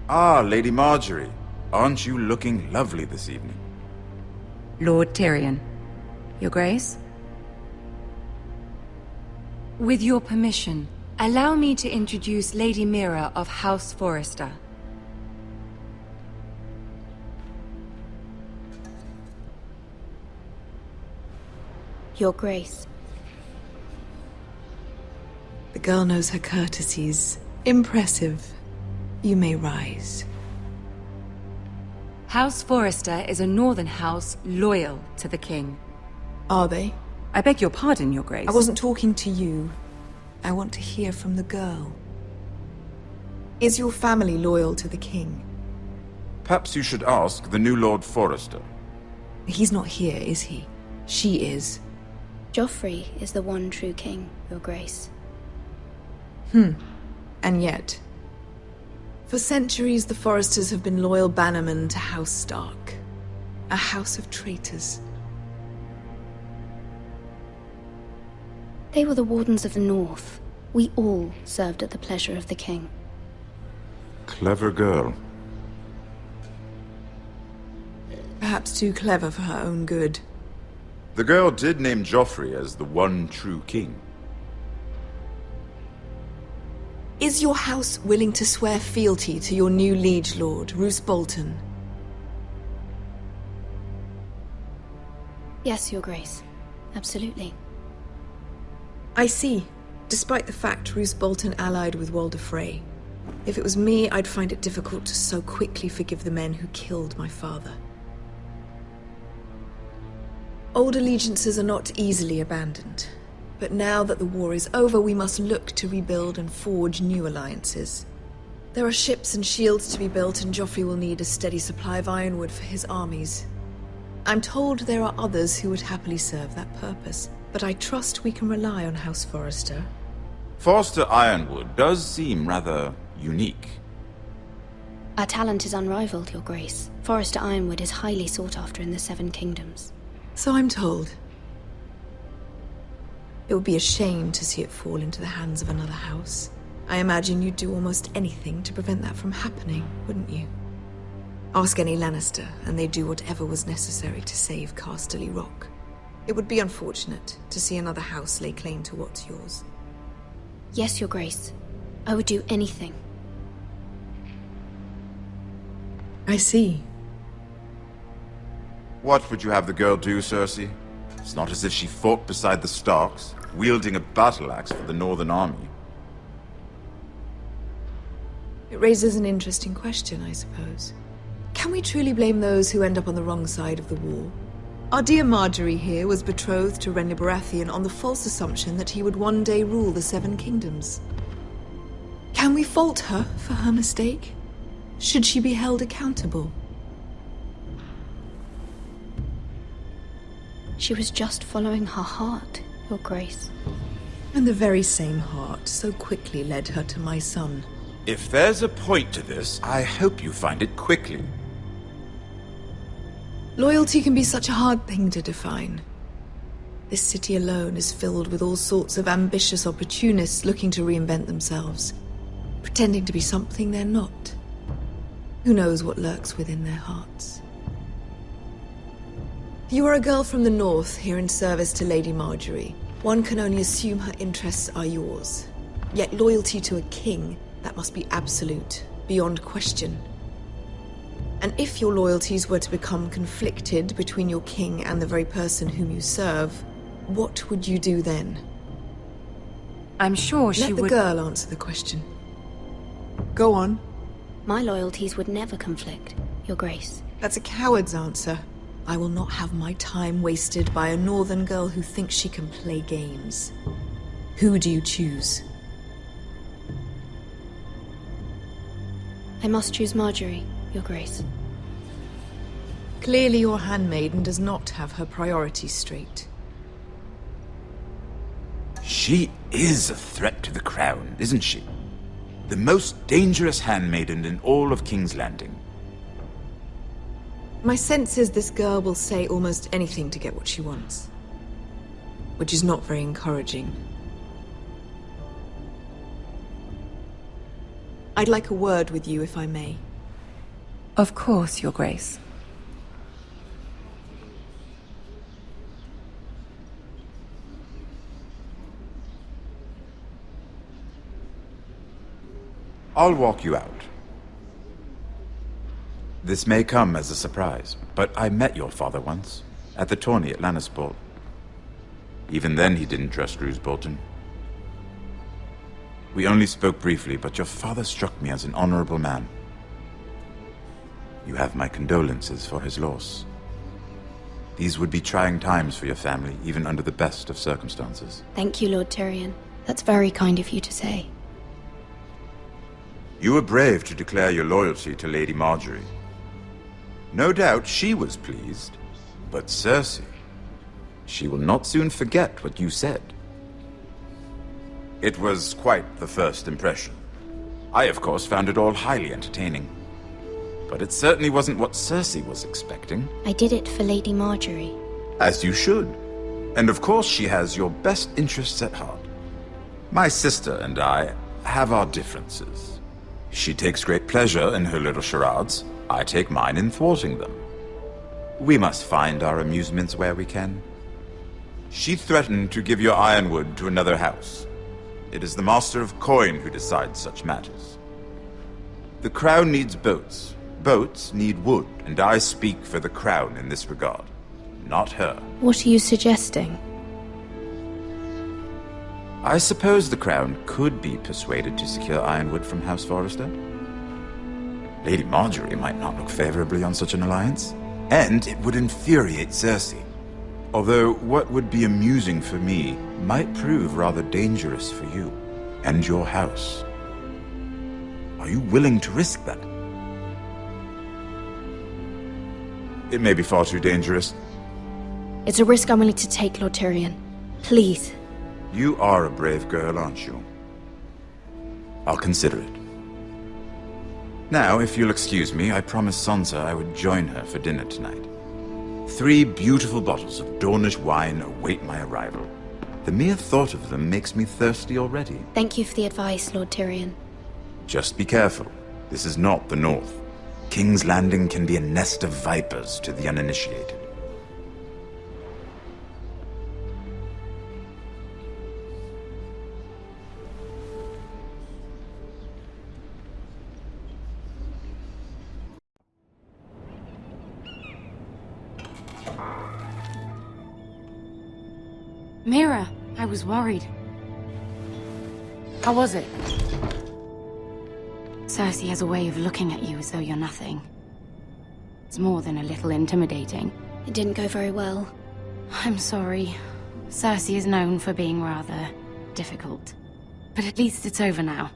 Ah, Lady Marjorie. Aren't you looking lovely this evening? Lord Tyrion. Your Grace? With your permission, allow me to introduce Lady Mira of House Forrester. Your Grace. The girl knows her courtesies. Impressive. You may rise. House Forrester is a northern house loyal to the king. Are they? I beg your pardon, Your Grace. I wasn't talking to you. I want to hear from the girl. Is your family loyal to the king? Perhaps you should ask the new Lord Forrester. He's not here, is he? She is. Joffrey is the one true king, Your Grace. And yet... For centuries, the Forresters have been loyal bannermen to House Stark. A house of traitors. They were the Wardens of the North. We all served at the pleasure of the king. Clever girl. Perhaps too clever for her own good. The girl did name Joffrey as the one true king. Is your house willing to swear fealty to your new liege lord, Roose Bolton? Yes, Your Grace. Absolutely. I see. Despite the fact Roose Bolton allied with Walder Frey. If it was me, I'd find it difficult to so quickly forgive the men who killed my father. Old allegiances are not easily abandoned. But now that the war is over, we must look to rebuild and forge new alliances. There are ships and shields to be built, and Joffrey will need a steady supply of ironwood for his armies. I'm told there are others who would happily serve that purpose, but I trust we can rely on House Forrester. Forrester Ironwood does seem rather unique. Our talent is unrivaled, Your Grace. Forrester Ironwood is highly sought after in the Seven Kingdoms. So I'm told. It would be a shame to see it fall into the hands of another house. I imagine you'd do almost anything to prevent that from happening, wouldn't you? Ask any Lannister, and they'd do whatever was necessary to save Casterly Rock. It would be unfortunate to see another house lay claim to what's yours. Yes, Your Grace. I would do anything. I see. What would you have the girl do, Cersei? It's not as if she fought beside the Starks, wielding a battle axe for the Northern Army. It raises an interesting question, I suppose. Can we truly blame those who end up on the wrong side of the war? Our dear Marjorie here was betrothed to Renly Baratheon on the false assumption that he would one day rule the Seven Kingdoms. Can we fault her for her mistake? Should she be held accountable? She was just following her heart, Your Grace. And the very same heart so quickly led her to my son. If there's a point to this, I hope you find it quickly. Loyalty can be such a hard thing to define. This city alone is filled with all sorts of ambitious opportunists looking to reinvent themselves, pretending to be something they're not. Who knows what lurks within their hearts? You are a girl from the north, here in service to Lady Marjorie. One can only assume her interests are yours. Yet loyalty to a king, that must be absolute, beyond question. And if your loyalties were to become conflicted between your king and the very person whom you serve, what would you do then? I'm sure she would... Let the girl answer the question. Go on. My loyalties would never conflict, Your Grace. That's a coward's answer. I will not have my time wasted by a northern girl who thinks she can play games. Who do you choose? I must choose Marjorie, Your Grace. Clearly your handmaiden does not have her priorities straight. She is a threat to the crown, isn't she? The most dangerous handmaiden in all of King's Landing. My sense is this girl will say almost anything to get what she wants. Which is not very encouraging. I'd like a word with you, if I may. Of course, Your Grace. I'll walk you out. This may come as a surprise, but I met your father once, at the tourney at Lannisport. Even then he didn't trust Roose Bolton. We only spoke briefly, but your father struck me as an honorable man. You have my condolences for his loss. These would be trying times for your family, even under the best of circumstances. Thank you, Lord Tyrion. That's very kind of you to say. You were brave to declare your loyalty to Lady Margaery. No doubt she was pleased, but Cersei, she will not soon forget what you said. It was quite the first impression. I, of course, found it all highly entertaining. But it certainly wasn't what Cersei was expecting. I did it for Lady Margaery. As you should. And of course she has your best interests at heart. My sister and I have our differences. She takes great pleasure in her little charades. I take mine in thwarting them. We must find our amusements where we can. She threatened to give your ironwood to another house. It is the Master of Coin who decides such matters. The Crown needs boats. Boats need wood, and I speak for the Crown in this regard, not her. What are you suggesting? I suppose the Crown could be persuaded to secure ironwood from House Forrester. Lady Margaery might not look favorably on such an alliance, and it would infuriate Cersei. Although what would be amusing for me might prove rather dangerous for you and your house. Are you willing to risk that? It may be far too dangerous. It's a risk I'm willing to take, Lord Tyrion. Please. You are a brave girl, aren't you? I'll consider it. Now, if you'll excuse me, I promised Sansa I would join her for dinner tonight. 3 beautiful bottles of Dornish wine await my arrival. The mere thought of them makes me thirsty already. Thank you for the advice, Lord Tyrion. Just be careful. This is not the North. King's Landing can be a nest of vipers to the uninitiated. Mira, I was worried. How was it? Cersei has a way of looking at you as though you're nothing. It's more than a little intimidating. It didn't go very well. I'm sorry. Cersei is known for being rather difficult. But at least it's over now.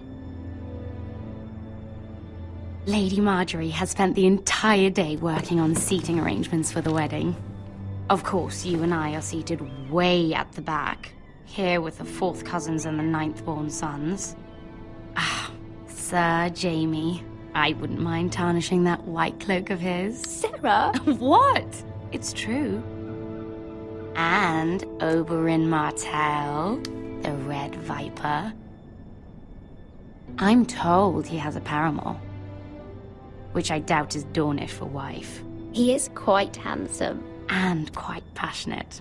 Lady Margaery has spent the entire day working on seating arrangements for the wedding. Of course, you and I are seated way at the back, here with the 4th cousins and the 9th-born sons. Ah, Sir Jaime. I wouldn't mind tarnishing that white cloak of his. Sarah! What? It's true. And Oberyn Martell, the Red Viper. I'm told he has a paramour, which I doubt is Dornish for wife. He is quite handsome. And quite passionate,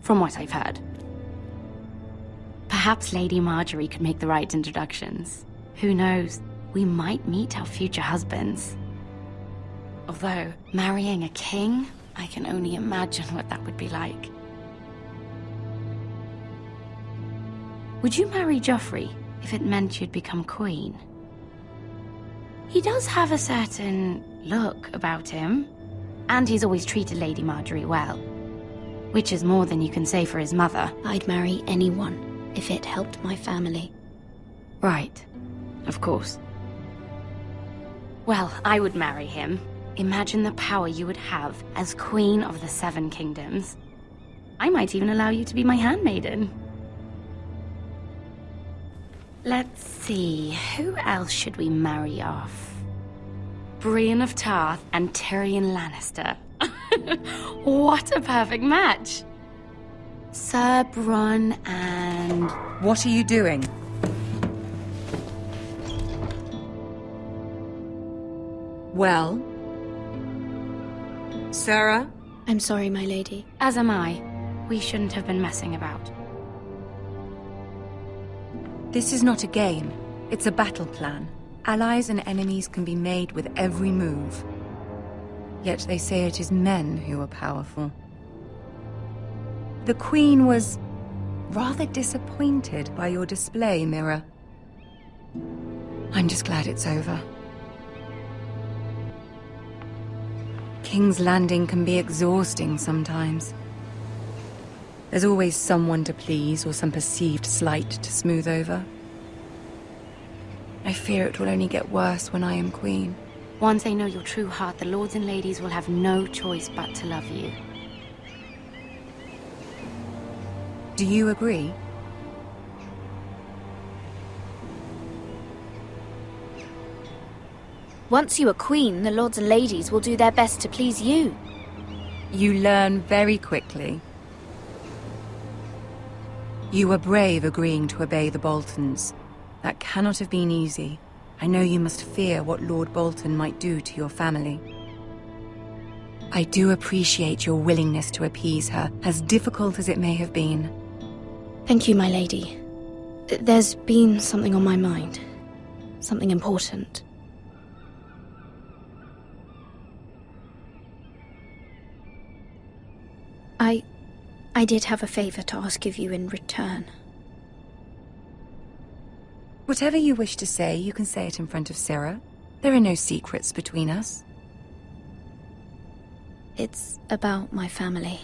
from what I've heard. Perhaps Lady Margaery could make the right introductions. Who knows? We might meet our future husbands. Although, marrying a king, I can only imagine what that would be like. Would you marry Joffrey if it meant you'd become queen? He does have a certain look about him. And he's always treated Lady Margaery well. Which is more than you can say for his mother. I'd marry anyone if it helped my family. Right. Of course. Well, I would marry him. Imagine the power you would have as Queen of the 7 Kingdoms. I might even allow you to be my handmaiden. Let's see, who else should we marry off? Brienne of Tarth and Tyrion Lannister. What a perfect match! Sir Bronn and... What are you doing? Well? Sarah? I'm sorry, my lady. As am I. We shouldn't have been messing about. This is not a game. It's a battle plan. Allies and enemies can be made with every move. Yet they say it is men who are powerful. The Queen was rather disappointed by your display, Mira. I'm just glad it's over. King's Landing can be exhausting sometimes. There's always someone to please or some perceived slight to smooth over. I fear it will only get worse when I am queen. Once they know your true heart, the lords and ladies will have no choice but to love you. Do you agree? Once you are queen, the lords and ladies will do their best to please you. You learn very quickly. You were brave agreeing to obey the Boltons. That cannot have been easy. I know you must fear what Lord Bolton might do to your family. I do appreciate your willingness to appease her, as difficult as it may have been. Thank you, my lady. There's been something on my mind. Something important. I did have a favor to ask of you in return. Whatever you wish to say, you can say it in front of Sarah. There are no secrets between us. It's about my family.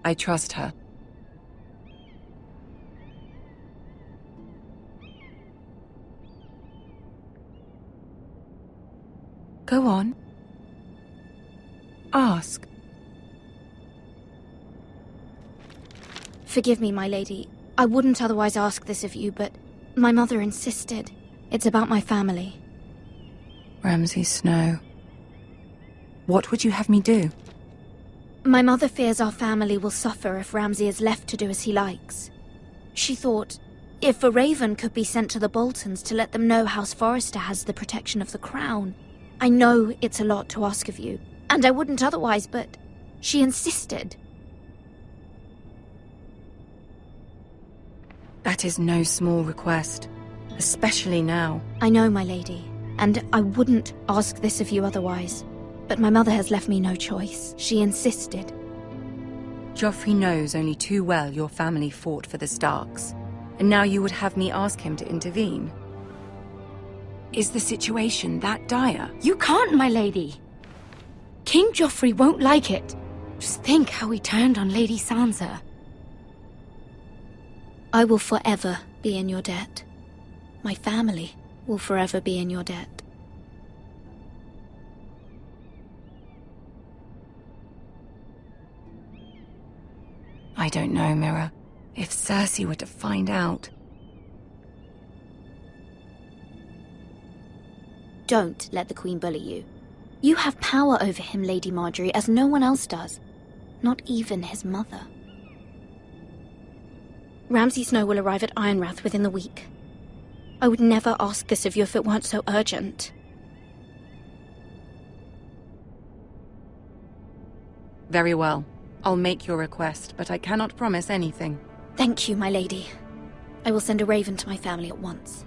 I trust her. Go on. Ask. Forgive me, my lady. I wouldn't otherwise ask this of you, but my mother insisted. It's about my family. Ramsay Snow. What would you have me do? My mother fears our family will suffer if Ramsay is left to do as he likes. She thought, if a raven could be sent to the Boltons to let them know House Forrester has the protection of the crown. I know it's a lot to ask of you, and I wouldn't otherwise, but she insisted. That is no small request, especially now. I know, my lady, and I wouldn't ask this of you otherwise. But my mother has left me no choice. She insisted. Joffrey knows only too well your family fought for the Starks, and now you would have me ask him to intervene. Is the situation that dire? You can't, my lady. King Joffrey won't like it. Just think how he turned on Lady Sansa. I will forever be in your debt. My family will forever be in your debt. I don't know, Mira. If Cersei were to find out... Don't let the Queen bully you. You have power over him, Lady Marjorie, as no one else does. Not even his mother. Ramsay Snow will arrive at Ironrath within the week. I would never ask this of you if it weren't so urgent. Very well. I'll make your request, but I cannot promise anything. Thank you, my lady. I will send a raven to my family at once.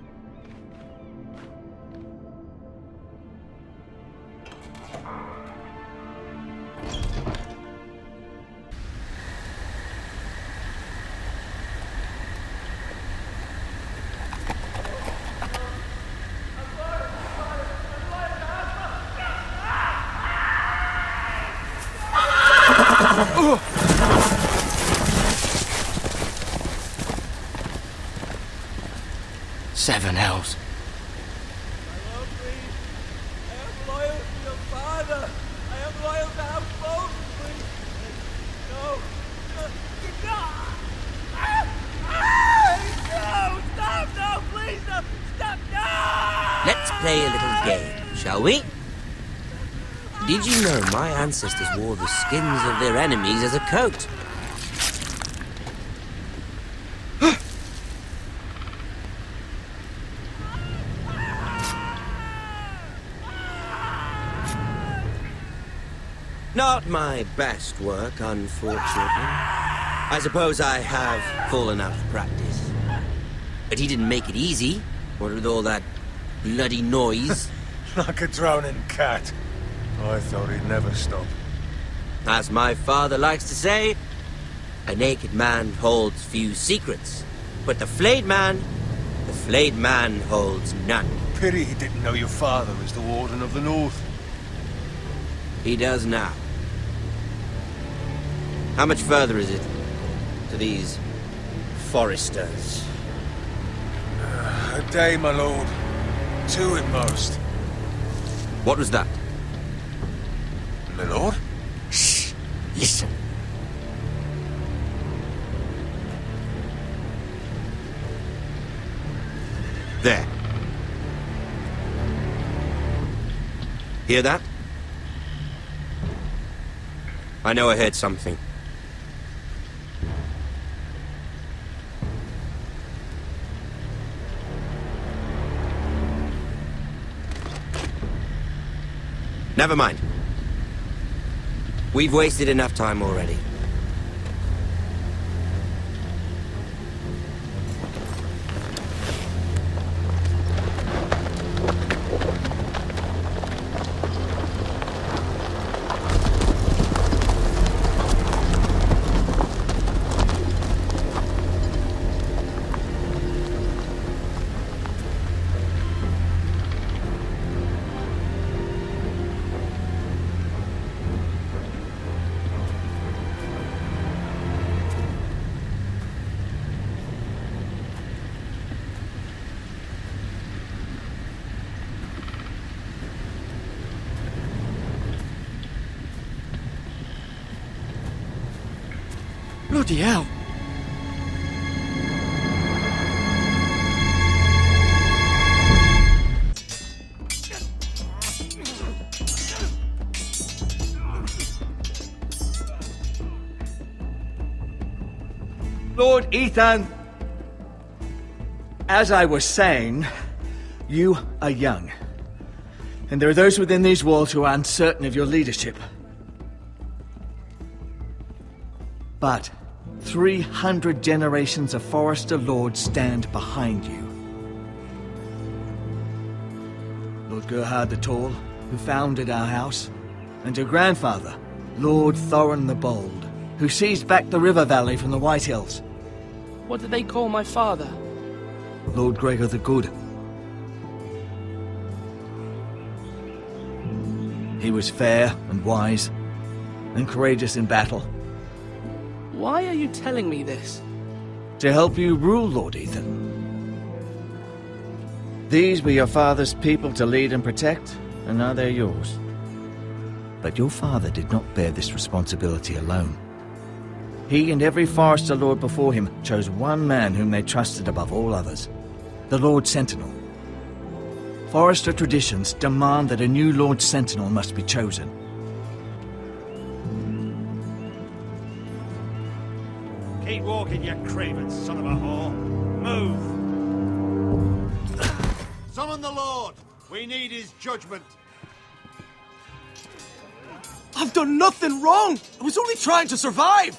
Seven hells. I am loyal to your father. I am loyal to our both, please. No. No, stop, no, please, no, stop, no! Let's play a little game, shall we? Did you know my ancestors wore the skins of their enemies as a coat? Not my best work, unfortunately. I suppose I have fallen out of practice. But he didn't make it easy, what with all that bloody noise. Like a drowning cat. I thought he'd never stop. As my father likes to say, a naked man holds few secrets, but the flayed man holds none. Pity he didn't know your father was the Warden of the North. He does now. How much further is it to these Forresters? A day, my lord. 2 at most. What was that? My lord? Shh! Listen. There. Hear that? I know I heard something. Never mind. We've wasted enough time already. Bloody hell. Lord Ethan, as I was saying, you are young. And there are those within these walls who are uncertain of your leadership. But 300 generations of Forrester lords stand behind you. Lord Gerhard the Tall, who founded our house, and your grandfather, Lord Thorin the Bold, who seized back the river valley from the White Hills. What did they call my father? Lord Gregor the Good. He was fair and wise, and courageous in battle. Why are you telling me this? To help you rule, Lord Ethan. These were your father's people to lead and protect, and now they're yours. But your father did not bear this responsibility alone. He and every Forrester lord before him chose one man whom they trusted above all others, the Lord Sentinel. Forrester traditions demand that a new Lord Sentinel must be chosen. Keep walking, you craven son of a whore. Move! Summon the Lord! We need his judgment. I've done nothing wrong! I was only trying to survive!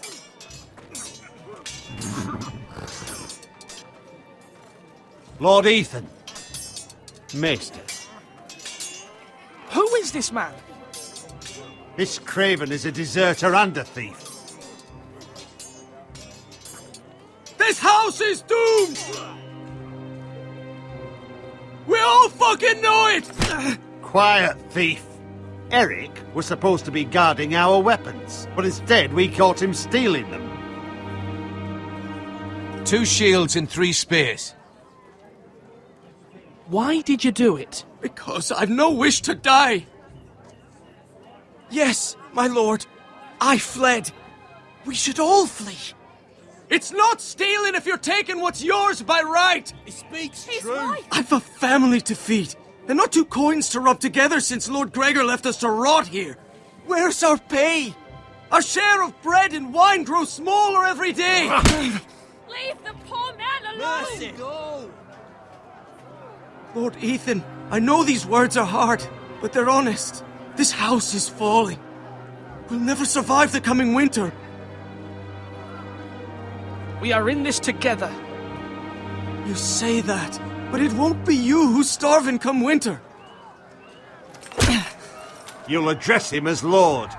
Lord Ethan. Maester. Who is this man? This craven is a deserter and a thief. This house is doomed! We all fucking know it! Quiet, thief. Eric was supposed to be guarding our weapons, but instead we caught him stealing them. 2 shields and 3 spears. Why did you do it? Because I've no wish to die. Yes, my lord. I fled. We should all flee. It's not stealing if you're taking what's yours by right. He speaks true. Right. I've a family to feed, and not 2 coins to rub together since Lord Gregor left us to rot here. Where's our pay? Our share of bread and wine grows smaller every day. Leave the poor man alone! Mercy. Go. Lord Ethan, I know these words are hard, but they're honest. This house is falling. We'll never survive the coming winter. We are in this together. You say that, but it won't be you who's starving come winter. You'll address him as Lord.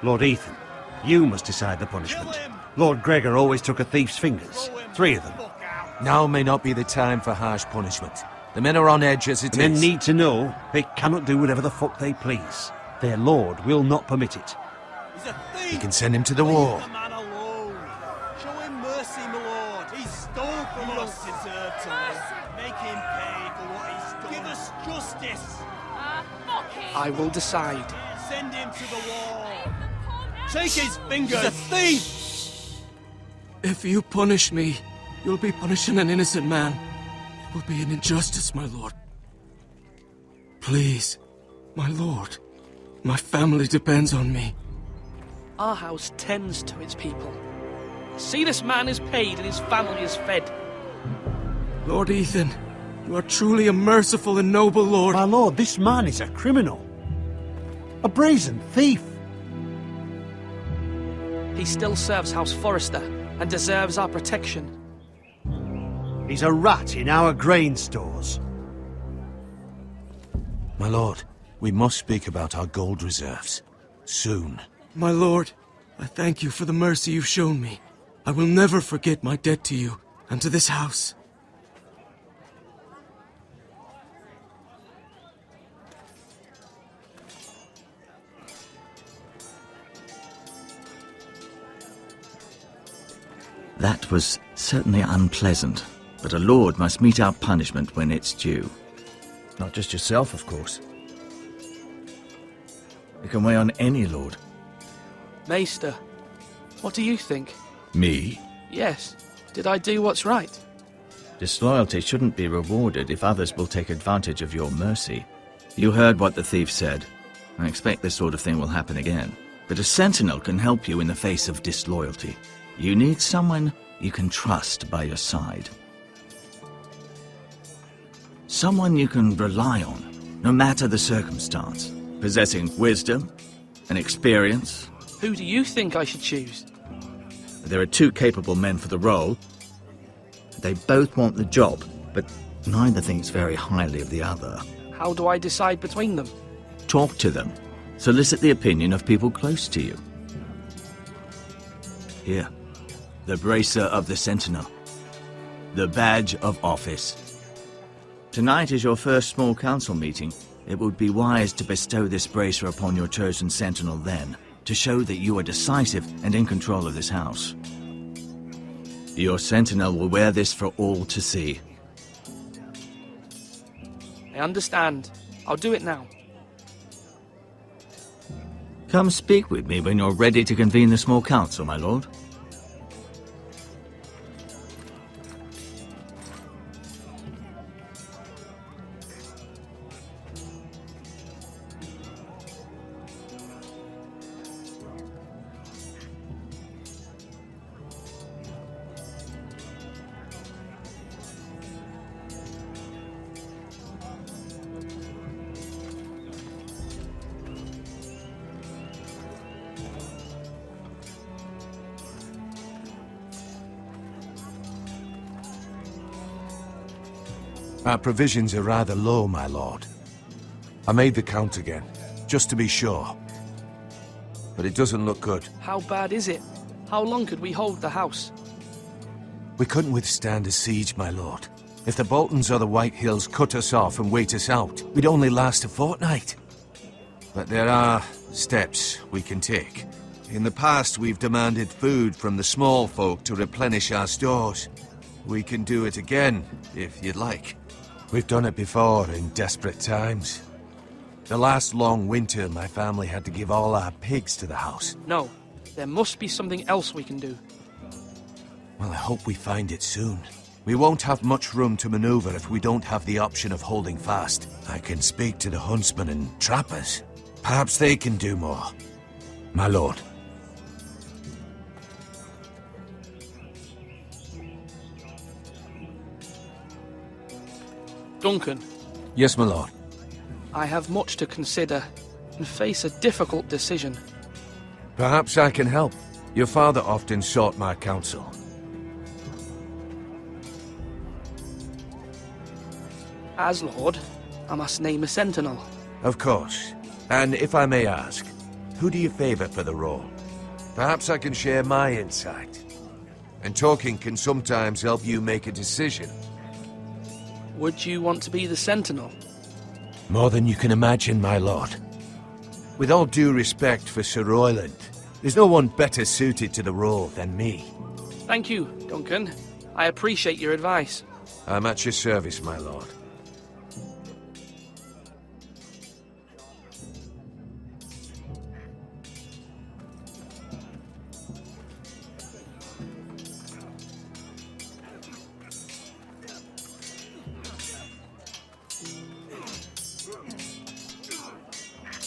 Lord Ethan, you must decide the punishment. Lord Gregor always took a thief's fingers. 3 of them. Now may not be the time for harsh punishment. The men are on edge as it Men is. need to know they cannot do whatever the fuck they please. Their lord will not permit it. We can send him to the war. Man alone. Show him mercy, my lord. He stole from us. He deserve to live. Make him pay for what he's done. Give us justice. I will decide. Send him to the wall. Take his fingers. He's a thief. If you punish me, you'll be punishing an innocent man. It will be an injustice, my lord. Please, my lord. My family depends on me. Our house tends to its people. See, this man is paid and his family is fed. Lord Ethan, you are truly a merciful and noble lord. My lord, this man is a criminal. A brazen thief. He still serves House Forrester and deserves our protection. He's a rat in our grain stores. My lord, we must speak about our gold reserves. Soon. My lord, I thank you for the mercy you've shown me. I will never forget my debt to you and to this house. That was certainly unpleasant, but a lord must mete out punishment when it's due. Not just yourself, of course. It can weigh on any lord. Maester, what do you think? Me? Yes. Did I do what's right? Disloyalty shouldn't be rewarded if others will take advantage of your mercy. You heard what the thief said. I expect this sort of thing will happen again. But a sentinel can help you in the face of disloyalty. You need someone you can trust by your side. Someone you can rely on, no matter the circumstance. Possessing wisdom and experience. Who do you think I should choose? There are two capable men for the role. They both want the job, but neither thinks very highly of the other. How do I decide between them? Talk to them. Solicit the opinion of people close to you. Here, the bracer of the Sentinel. The badge of office. Tonight is your first small council meeting. It would be wise to bestow this bracer upon your chosen Sentinel then, to show that you are decisive and in control of this house. Your Sentinel will wear this for all to see. I understand. I'll do it now. Come speak with me when you're ready to convene the small council, my lord. Our provisions are rather low, my lord. I made the count again, just to be sure. But it doesn't look good. How bad is it? How long could we hold the house? We couldn't withstand a siege, my lord. If the Boltons or the White Hills cut us off and wait us out, we'd only last a fortnight. But there are steps we can take. In the past, we've demanded food from the small folk to replenish our stores. We can do it again, if you'd like. We've done it before in desperate times. The last long winter, my family had to give all our pigs to the house. No, there must be something else we can do. Well, I hope we find it soon. We won't have much room to maneuver if we don't have the option of holding fast. I can speak to the huntsmen and trappers. Perhaps they can do more. My lord. Duncan. Yes, my lord. I have much to consider and face a difficult decision. Perhaps I can help. Your father often sought my counsel. As Lord, I must name a sentinel. Of course. And if I may ask, who do you favor for the role? Perhaps I can share my insight. And talking can sometimes help you make a decision. Would you want to be the Sentinel? More than you can imagine, my lord. With all due respect for Sir Royland, there's no one better suited to the role than me. Thank you, Duncan. I appreciate your advice. I'm at your service, my lord.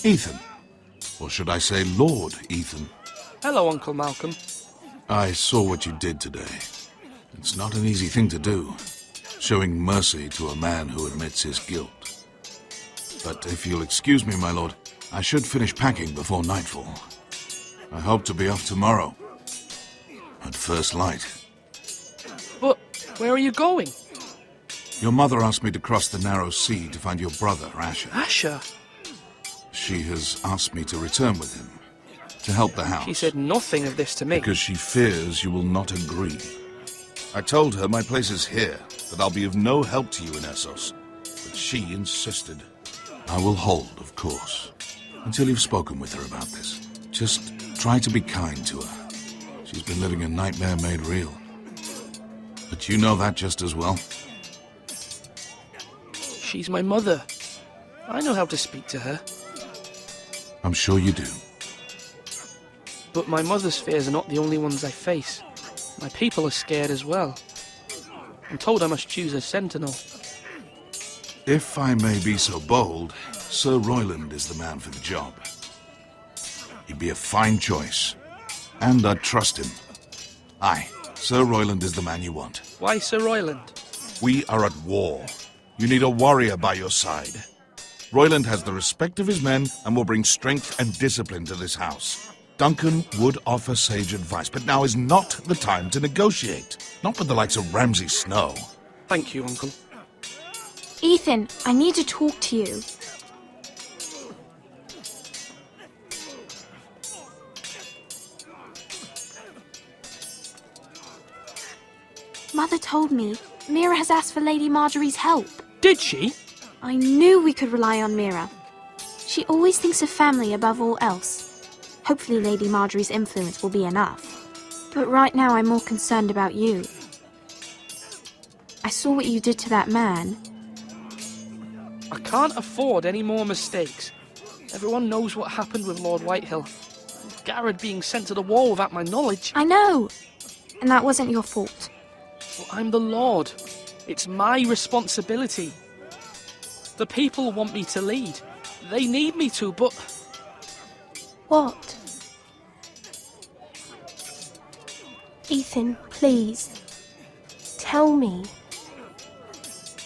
Ethan. Or should I say Lord Ethan? Hello, Uncle Malcolm. I saw what you did today. It's not an easy thing to do, showing mercy to a man who admits his guilt. But if you'll excuse me, my lord, I should finish packing before nightfall. I hope to be off tomorrow, at first light. But where are you going? Your mother asked me to cross the narrow sea to find your brother, Asher. Asher? She has asked me to return with him, to help the house. She said nothing of this to me. Because she fears you will not agree. I told her my place is here, that I'll be of no help to you in Essos. But she insisted. I will hold, of course, until you've spoken with her about this. Just try to be kind to her. She's been living a nightmare made real. But you know that just as well. She's my mother. I know how to speak to her. I'm sure you do. But my mother's fears are not the only ones I face. My people are scared as well. I'm told I must choose a sentinel. If I may be so bold, Sir Royland is the man for the job. He'd be a fine choice. And I'd trust him. Aye, Sir Royland is the man you want. Why Sir Royland? We are at war. You need a warrior by your side. Royland has the respect of his men and will bring strength and discipline to this house. Duncan would offer sage advice, but now is not the time to negotiate. Not with the likes of Ramsay Snow. Thank you, Uncle. Ethan, I need to talk to you. Mother told me Mira has asked for Lady Marjorie's help. Did she? I knew we could rely on Mira. She always thinks of family above all else. Hopefully Lady Marjorie's influence will be enough. But right now I'm more concerned about you. I saw what you did to that man. I can't afford any more mistakes. Everyone knows what happened with Lord Whitehill. Garrett being sent to the wall without my knowledge. I know! And that wasn't your fault. Well, I'm the Lord. It's my responsibility. The people want me to lead. They need me to, but... What? Ethan, please. Tell me.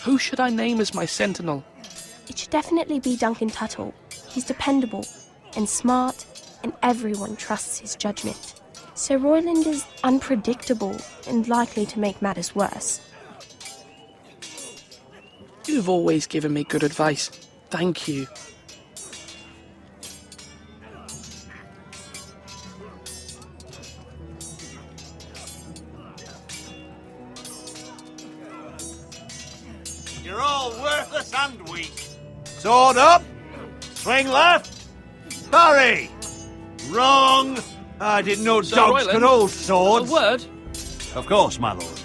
Who should I name as my sentinel? It should definitely be Duncan Tuttle. He's dependable and smart, and everyone trusts his judgment. Sir Royland is unpredictable and likely to make matters worse. You've always given me good advice. Thank you. You're all worthless and weak. Sword up! Swing left! Parry! Wrong! I didn't know Sir dogs Royland, could hold swords. A word? Of course, my lord.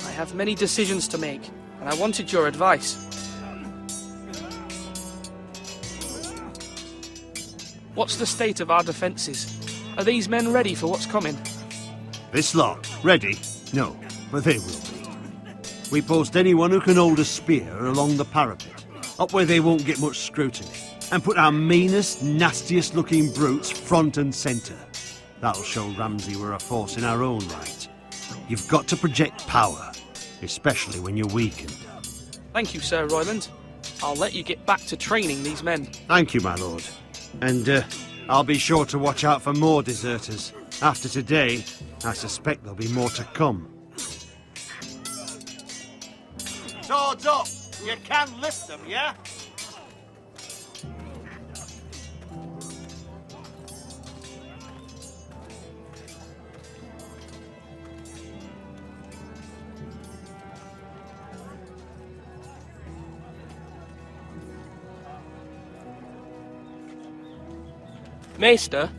I have many decisions to make, and I wanted your advice. What's the state of our defences? Are these men ready for what's coming? This lot, ready? No, but they will be. We post anyone who can hold a spear along the parapet, up where they won't get much scrutiny, and put our meanest, nastiest looking brutes front and centre. That'll show Ramsay we're a force in our own right. You've got to project power, especially when you're weakened. Thank you, Sir Royland. I'll let you get back to training these men. Thank you, my lord. And I'll be sure to watch out for more deserters. After today, I suspect there'll be more to come. Swords up! You can lift them, yeah? Maester?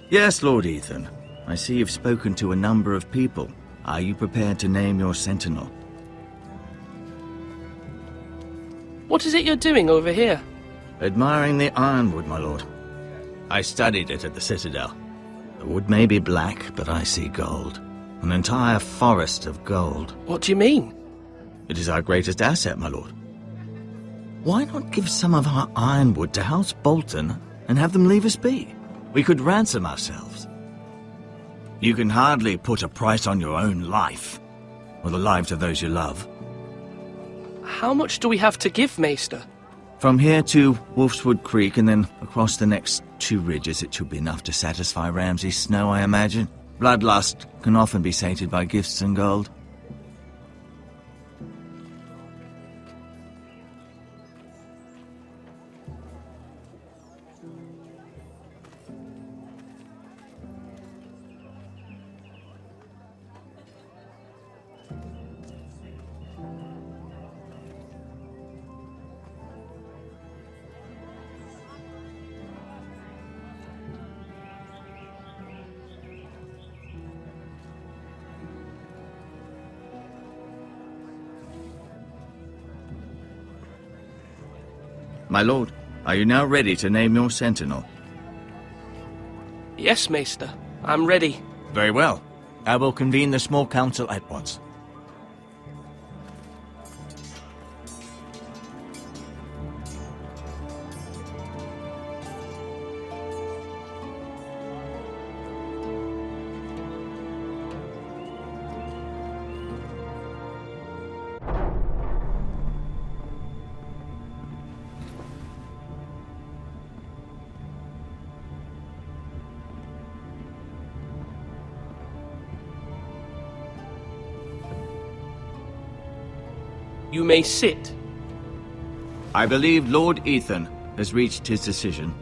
Yes, Lord Ethan. I see you've spoken to a number of people. Are you prepared to name your sentinel? What is it you're doing over here? Admiring the ironwood, my lord. I studied it at the Citadel. The wood may be black, but I see gold. An entire forest of gold. What do you mean? It is our greatest asset, my lord. Why not give some of our ironwood to House Bolton and have them leave us be? We could ransom ourselves. You can hardly put a price on your own life, or the lives of those you love. How much do we have to give, Maester? From here to Wolfswood Creek and then across the next 2 ridges, it should be enough to satisfy Ramsay Snow, I imagine. Bloodlust can often be sated by gifts and gold. My lord, are you now ready to name your sentinel? Yes, Maester. I'm ready. Very well. I will convene the small council at once. You may sit. I believe Lord Ethan has reached his decision.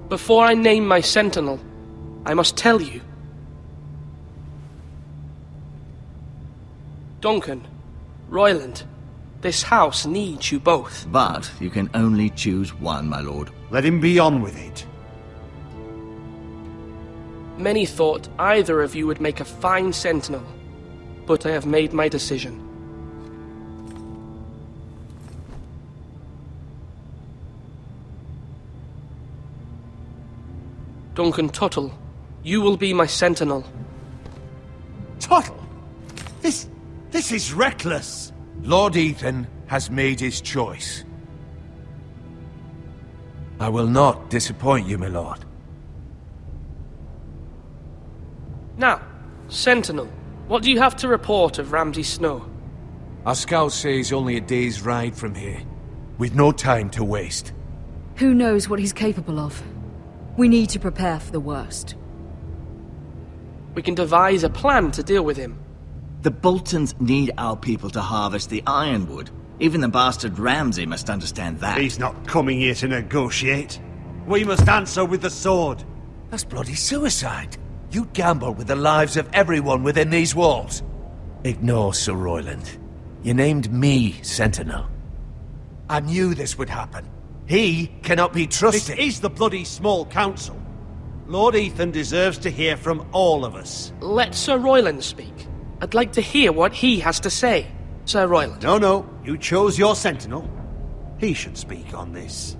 Before I name my sentinel, I must tell you. Duncan, Royland, this house needs you both. But you can only choose one, my lord. Let him be on with it. Many thought either of you would make a fine sentinel, but I have made my decision. Duncan Tuttle, you will be my sentinel. Tuttle? This is reckless. Lord Ethan has made his choice. I will not disappoint you, my lord. Now, sentinel, what do you have to report of Ramsay Snow? Our scouts say he's only a day's ride from here, with no time to waste. Who knows what he's capable of? We need to prepare for the worst. We can devise a plan to deal with him. The Boltons need our people to harvest the ironwood. Even the bastard Ramsay must understand that. He's not coming here to negotiate. We must answer with the sword. That's bloody suicide. You'd gamble with the lives of everyone within these walls. Ignore Sir Royland. You named me Sentinel. I knew this would happen. He cannot be trusted. This is the bloody small council. Lord Ethan deserves to hear from all of us. Let Sir Royland speak. I'd like to hear what he has to say. Sir Royland. No. You chose your sentinel. He should speak on this.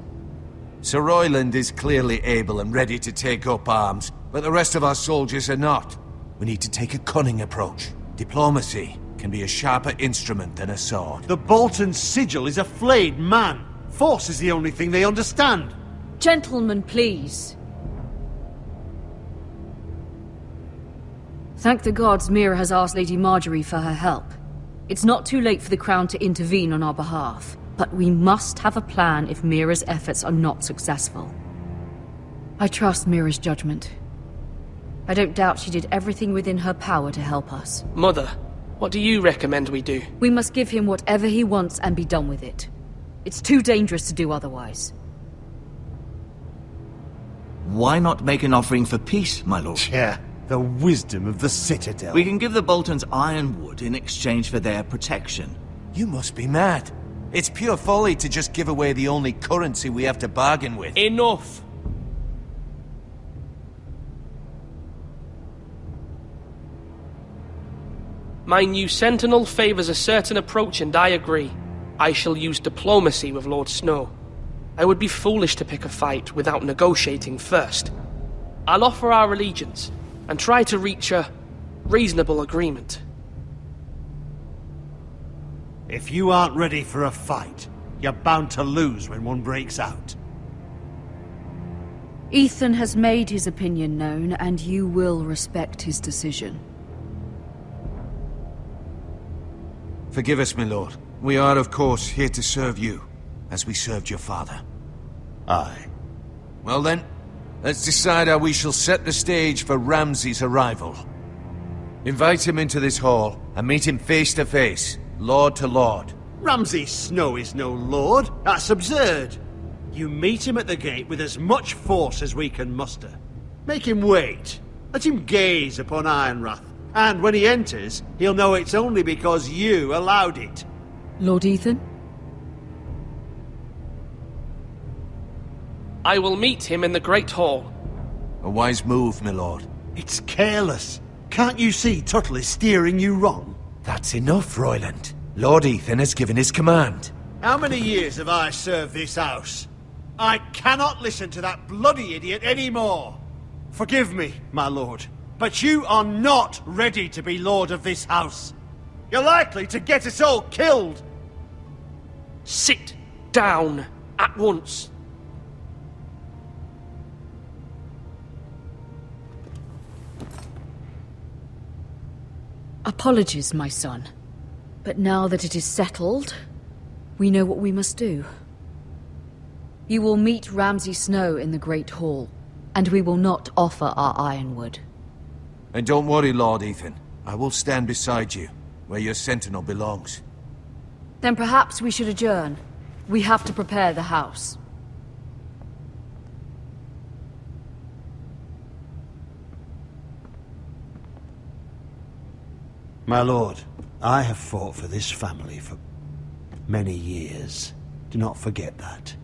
Sir Royland is clearly able and ready to take up arms, but the rest of our soldiers are not. We need to take a cunning approach. Diplomacy can be a sharper instrument than a sword. The Bolton sigil is a flayed man. Force is the only thing they understand. Gentlemen, please. Thank the gods Mira has asked Lady Marjorie for her help. It's not too late for the Crown to intervene on our behalf, but we must have a plan if Mira's efforts are not successful. I trust Mira's judgment. I don't doubt she did everything within her power to help us. Mother, what do you recommend we do? We must give him whatever he wants and be done with it. It's too dangerous to do otherwise. Why not make an offering for peace, my lord? Yeah, the wisdom of the Citadel. We can give the Boltons ironwood in exchange for their protection. You must be mad. It's pure folly to just give away the only currency we have to bargain with. Enough! My new sentinel favours a certain approach, and I agree. I shall use diplomacy with Lord Snow. I would be foolish to pick a fight without negotiating first. I'll offer our allegiance, and try to reach a reasonable agreement. If you aren't ready for a fight, you're bound to lose when one breaks out. Ethan has made his opinion known, and you will respect his decision. Forgive us, my lord. We are, of course, here to serve you, as we served your father. Aye. Well then, let's decide how we shall set the stage for Ramsay's arrival. Invite him into this hall, and meet him face to face, lord to lord. Ramsay Snow is no lord. That's absurd. You meet him at the gate with as much force as we can muster. Make him wait. Let him gaze upon Ironrath. And when he enters, he'll know it's only because you allowed it. Lord Ethan? I will meet him in the Great Hall. A wise move, my lord. It's careless. Can't you see Tuttle is steering you wrong? That's enough, Royland. Lord Ethan has given his command. How many years have I served this house? I cannot listen to that bloody idiot anymore. Forgive me, my lord, but you are not ready to be lord of this house. You're likely to get us all killed. Sit down at once. Apologies, my son. But now that it is settled, we know what we must do. You will meet Ramsay Snow in the Great Hall, and we will not offer our ironwood. And don't worry, Lord Ethan. I will stand beside you, where your sentinel belongs. Then perhaps we should adjourn. We have to prepare the house. My lord, I have fought for this family for many years. Do not forget that.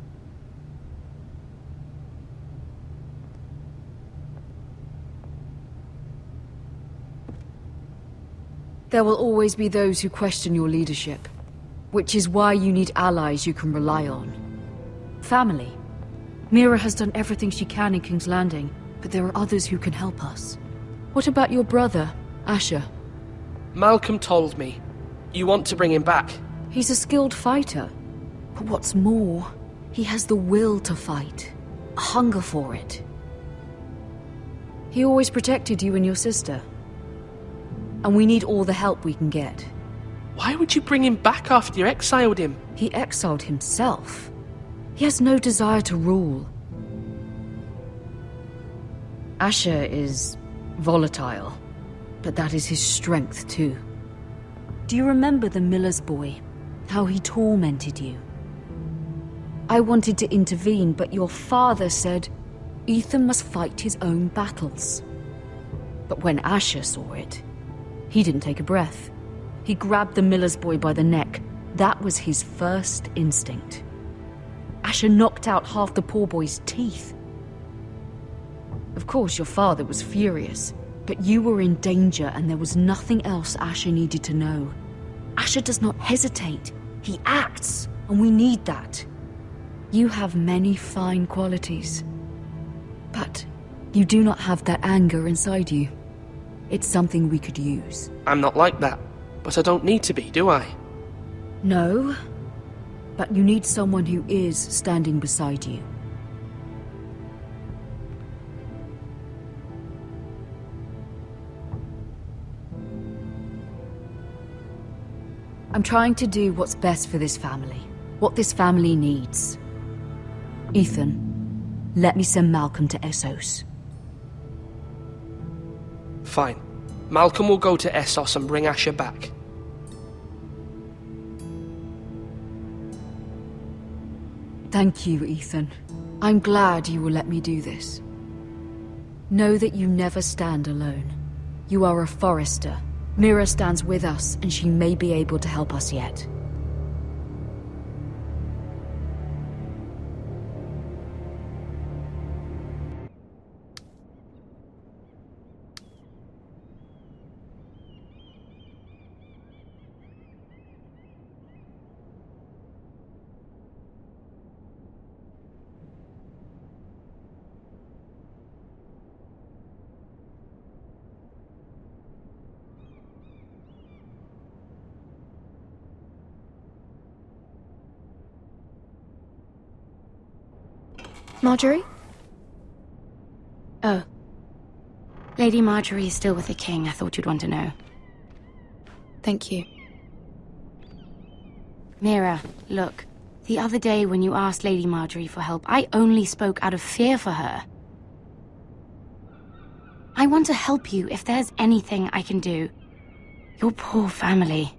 There will always be those who question your leadership, which is why you need allies you can rely on. Family. Mira has done everything she can in King's Landing, but there are others who can help us. What about your brother, Asher? Malcolm told me. You want to bring him back? He's a skilled fighter. But what's more, he has the will to fight. A hunger for it. He always protected you and your sister. And we need all the help we can get. Why would you bring him back after you exiled him? He exiled himself. He has no desire to rule. Asher is volatile, but that is his strength too. Do you remember the miller's boy? How he tormented you? I wanted to intervene, but your father said Ethan must fight his own battles. But when Asher saw it, he didn't take a breath. He grabbed the miller's boy by the neck. That was his first instinct. Asher knocked out half the poor boy's teeth. Of course, your father was furious, but you were in danger and there was nothing else Asher needed to know. Asher does not hesitate. He acts, and we need that. You have many fine qualities, but you do not have that anger inside you. It's something we could use. I'm not like that, but I don't need to be, do I? No, but you need someone who is standing beside you. I'm trying to do what's best for this family, what this family needs. Ethan, let me send Malcolm to Essos. Fine. Malcolm will go to Essos and bring Asher back. Thank you, Ethan. I'm glad you will let me do this. Know that you never stand alone. You are a Forrester. Mira stands with us, and she may be able to help us yet. Marjorie? Oh. Lady Marjorie is still with the king. I thought you'd want to know. Thank you. Mira, look. The other day when you asked Lady Marjorie for help, I only spoke out of fear for her. I want to help you if there's anything I can do. Your poor family.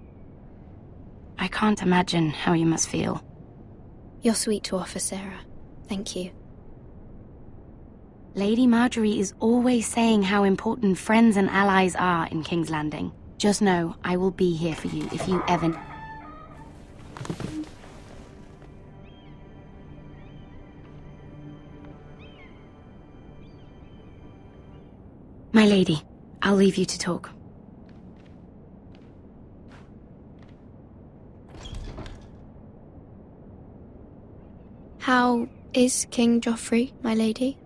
I can't imagine how you must feel. You're sweet to offer, Sarah. Thank you. Lady Marjorie is always saying how important friends and allies are in King's Landing. Just know, I will be here for you if you ever... My lady, I'll leave you to talk. How is King Joffrey, my lady?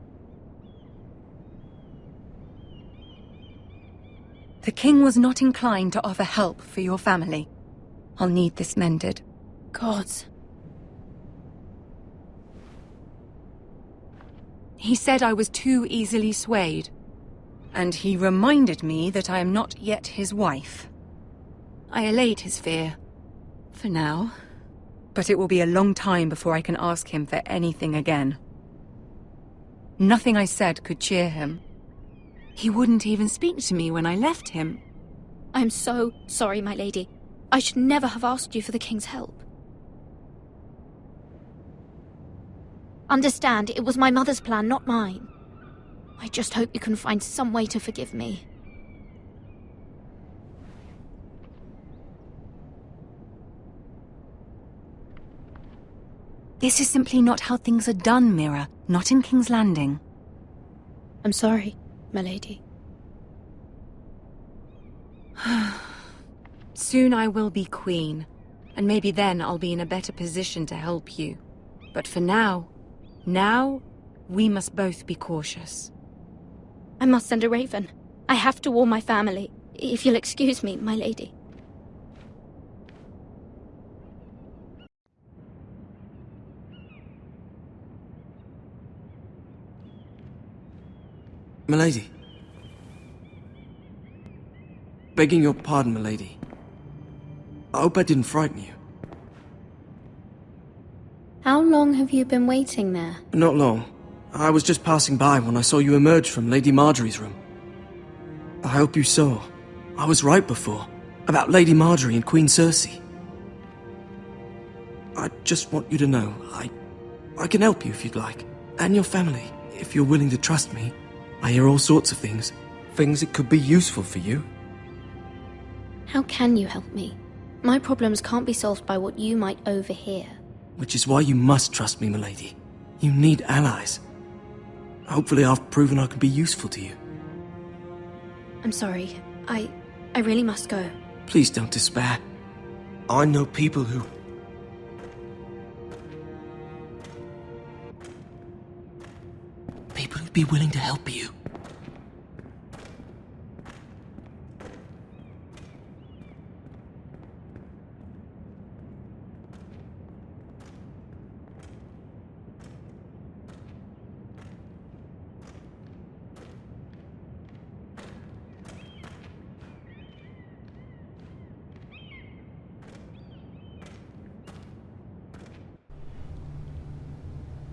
The king was not inclined to offer help for your family. I'll need this mended. Gods. He said I was too easily swayed. And he reminded me that I am not yet his wife. I allayed his fear. For now. But it will be a long time before I can ask him for anything again. Nothing I said could cheer him. He wouldn't even speak to me when I left him. I'm so sorry, my lady. I should never have asked you for the king's help. Understand, it was my mother's plan, not mine. I just hope you can find some way to forgive me. This is simply not how things are done, Mira. Not in King's Landing. I'm sorry, my lady. Soon I will be queen, and maybe then I'll be in a better position to help you. But for now, we must both be cautious. I must send a raven. I have to warn my family. If you'll excuse me, my lady. Milady. Begging your pardon, milady. I hope I didn't frighten you. How long have you been waiting there? Not long. I was just passing by when I saw you emerge from Lady Marjorie's room. I hope you saw. I was right before. About Lady Marjorie and Queen Cersei. I just want you to know, I can help you if you'd like. And your family, if you're willing to trust me. I hear all sorts of things. Things that could be useful for you. How can you help me? My problems can't be solved by what you might overhear. Which is why you must trust me, milady. You need allies. Hopefully I've proven I can be useful to you. I'm sorry. I really must go. Please don't despair. I know people who... People who'd be willing to help you.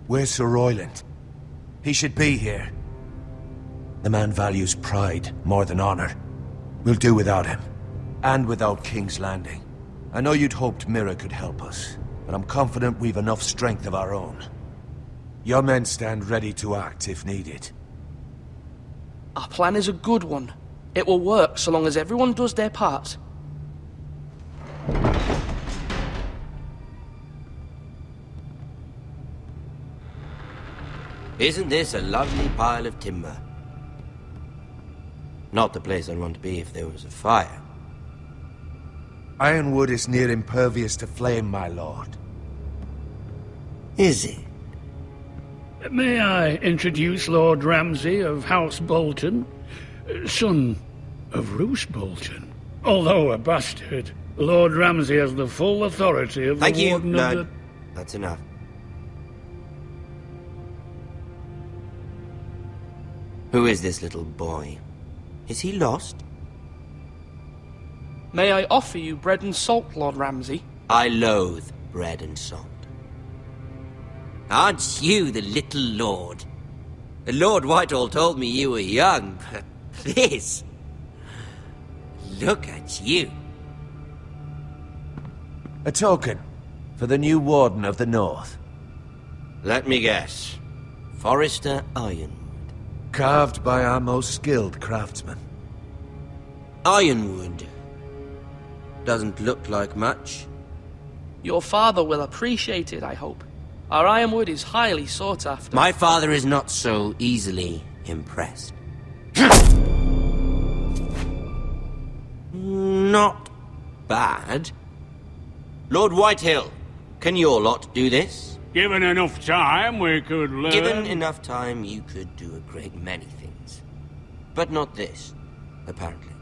Where's Sir Royland? He should be here. The man values pride more than honor. We'll do without him. And without King's Landing. I know you'd hoped Mira could help us, but I'm confident we've enough strength of our own. Your men stand ready to act if needed. Our plan is a good one. It will work so long as everyone does their part. Isn't this a lovely pile of timber? Not the place I'd want to be if there was a fire. Ironwood is near impervious to flame, my lord. Is it? May I introduce Lord Ramsay of House Bolton, son of Roose Bolton. Although a bastard, Lord Ramsay has the full authority of the Warden of the... That's enough. Who is this little boy? Is he lost? May I offer you bread and salt, Lord Ramsay? I loathe bread and salt. Aren't you the little lord? Lord Whitehall told me you were young, but this... Look at you. A token for the new Warden of the North. Let me guess. Forrester Ironwood. Carved by our most skilled craftsmen. Ironwood. Doesn't look like much. Your father will appreciate it, I hope. Our ironwood is highly sought after. My father is not so easily impressed. Not bad. Lord Whitehill, can your lot do this? Given enough time, we could learn... Given enough time, you could do a great many things. But not this, apparently.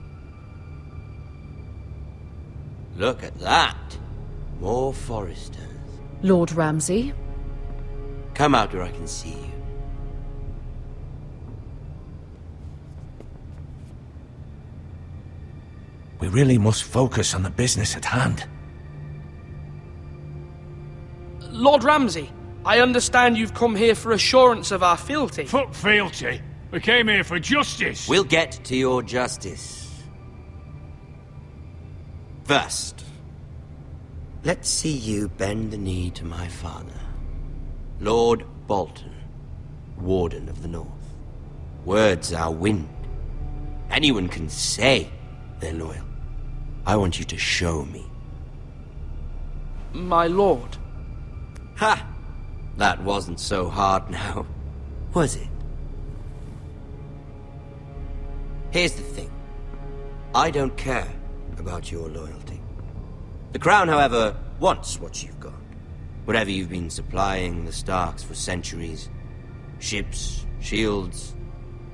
Look at that. More Forresters. Lord Ramsay? Come out where I can see you. We really must focus on the business at hand. Lord Ramsay, I understand you've come here for assurance of our fealty. Fuck fealty. We came here for justice. We'll get to your justice. First, let's see you bend the knee to my father, Lord Bolton, Warden of the North. Words are wind. Anyone can say they're loyal. I want you to show me. My lord. Ha! That wasn't so hard now, was it? Here's the thing. I don't care about your loyalty. The Crown, however, wants what you've got. Whatever you've been supplying the Starks for centuries. Ships, shields,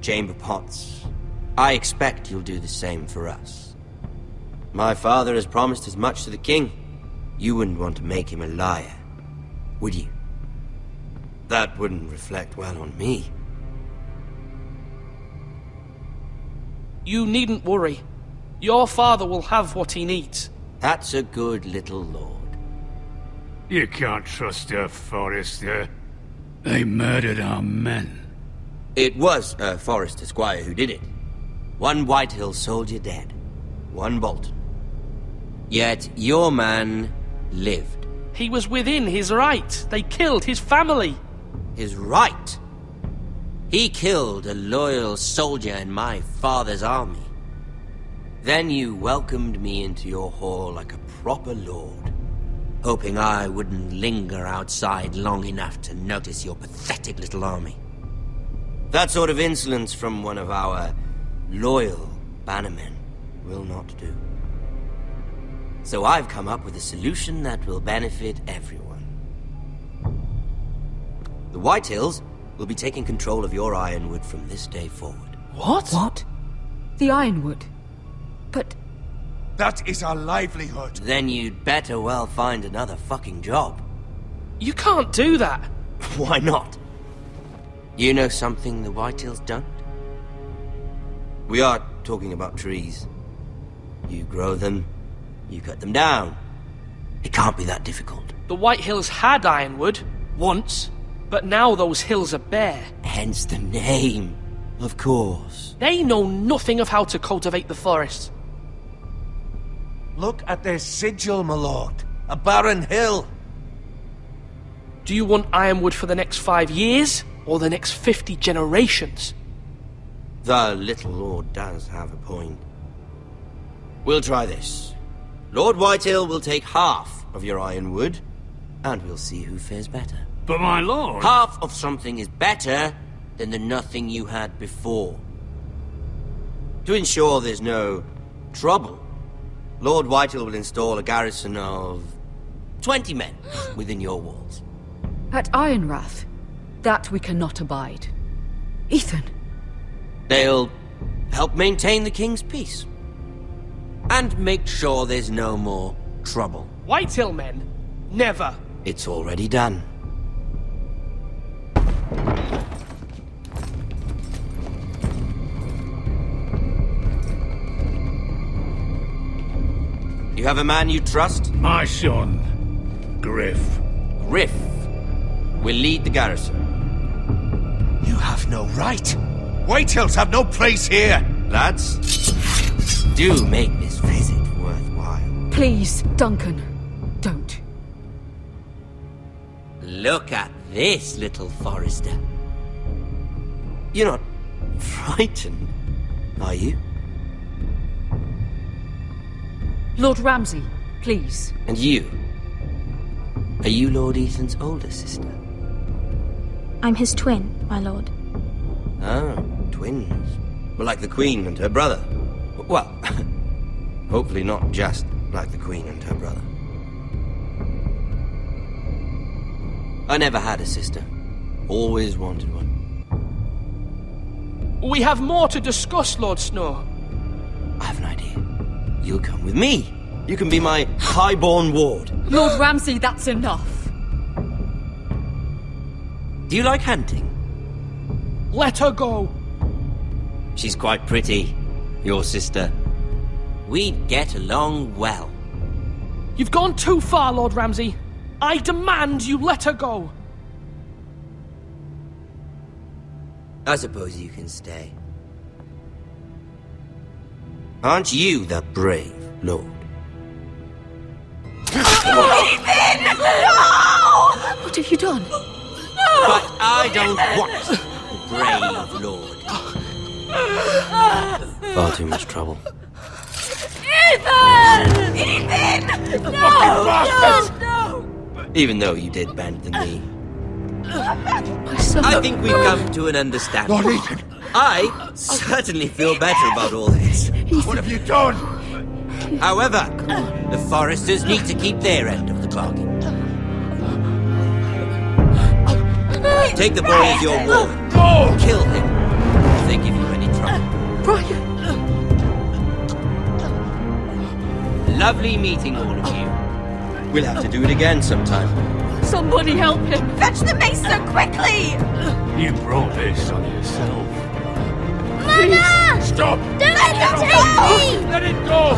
chamber pots. I expect you'll do the same for us. My father has promised as much to the king. You wouldn't want to make him a liar, would you? That wouldn't reflect well on me. You needn't worry. Your father will have what he needs. That's a good little lord. You can't trust her, Forrester. They murdered our men. It was a Forrester squire who did it. One Whitehill soldier dead. One Bolton. Yet your man lived. He was within his right. They killed his family. His right? He killed a loyal soldier in my father's army. Then you welcomed me into your hall like a proper lord, hoping I wouldn't linger outside long enough to notice your pathetic little army. That sort of insolence from one of our loyal bannermen will not do. So I've come up with a solution that will benefit everyone. The Whitehills will be taking control of your ironwood from this day forward. What? What? The ironwood? But... That is our livelihood. Then you'd better well find another fucking job. You can't do that. Why not? You know something the Whitehills don't? We are talking about trees. You grow them, you cut them down. It can't be that difficult. The Whitehills had ironwood, once, but now those hills are bare. Hence the name, of course. They know nothing of how to cultivate the forest. Look at their sigil, my lord. A barren hill. Do you want ironwood for the next 5 years, or the next 50 generations? The little lord does have a point. We'll try this. Lord Whitehill will take half of your ironwood, and we'll see who fares better. But my lord... Half of something is better than the nothing you had before. To ensure there's no trouble, Lord Whitehill will install a garrison of 20 men within your walls. At Ironrath, that we cannot abide. Ethan. They'll help maintain the king's peace. And make sure there's no more trouble. Whitehill men? Never. It's already done. You have a man you trust? My son, Griff. Griff will lead the garrison. You have no right. Whitehills have no place here. Lads, do make this visit worthwhile. Please, Duncan, don't. Look at this, little Forrester. You're not frightened, are you? Lord Ramsay, please. And you? Are you Lord Ethan's older sister? I'm his twin, my lord. Ah, twins. Well, like the Queen and her brother. Well, hopefully not just like the Queen and her brother. I never had a sister. Always wanted one. We have more to discuss, Lord Snow. I have an idea. You'll come with me. You can be my highborn ward. Lord Ramsay, that's enough. Do you like hunting? Let her go. She's quite pretty, your sister. We'd get along well. You've gone too far, Lord Ramsay. I demand you let her go. I suppose you can stay. Aren't you the brave lord? Ethan! No! What have you done? But I don't want the brave lord. Far too much trouble. Ethan! Ethan! No! No! Even though you did bend the knee. My son. I think we've come to an understanding. Lord Ethan! I certainly feel better about all this. What have you done? However, the Forresters need to keep their end of the bargain. Take the boy as your ward. Kill him if they give you any trouble. Brian! Lovely meeting all of you. We'll have to do it again sometime. Somebody help him! Fetch the maester quickly! You brought this on yourself. Mama! Stop! Don't let them take me! Let it go!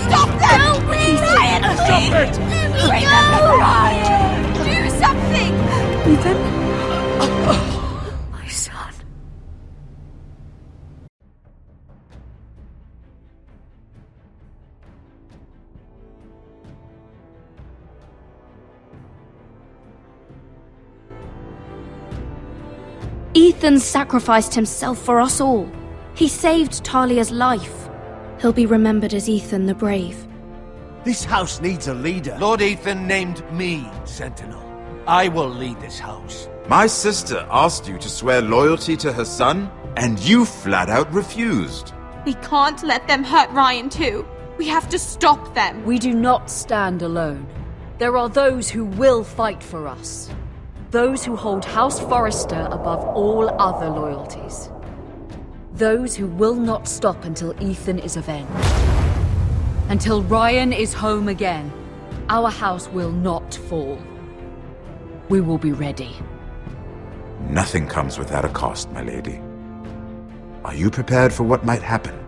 Stop them! Help me! Ryan, Stop it! bring them to Ryan! Do something! Ethan? My son. Ethan sacrificed himself for us all. He saved Talia's life. He'll be remembered as Ethan the Brave. This house needs a leader. Lord Ethan named me Sentinel. I will lead this house. My sister asked you to swear loyalty to her son, and you flat out refused. We can't let them hurt Ryan too. We have to stop them. We do not stand alone. There are those who will fight for us. Those who hold House Forrester above all other loyalties. Those who will not stop until Ethan is avenged. Until Ryan is home again, our house will not fall. We will be ready. Nothing comes without a cost, my lady. Are you prepared for what might happen?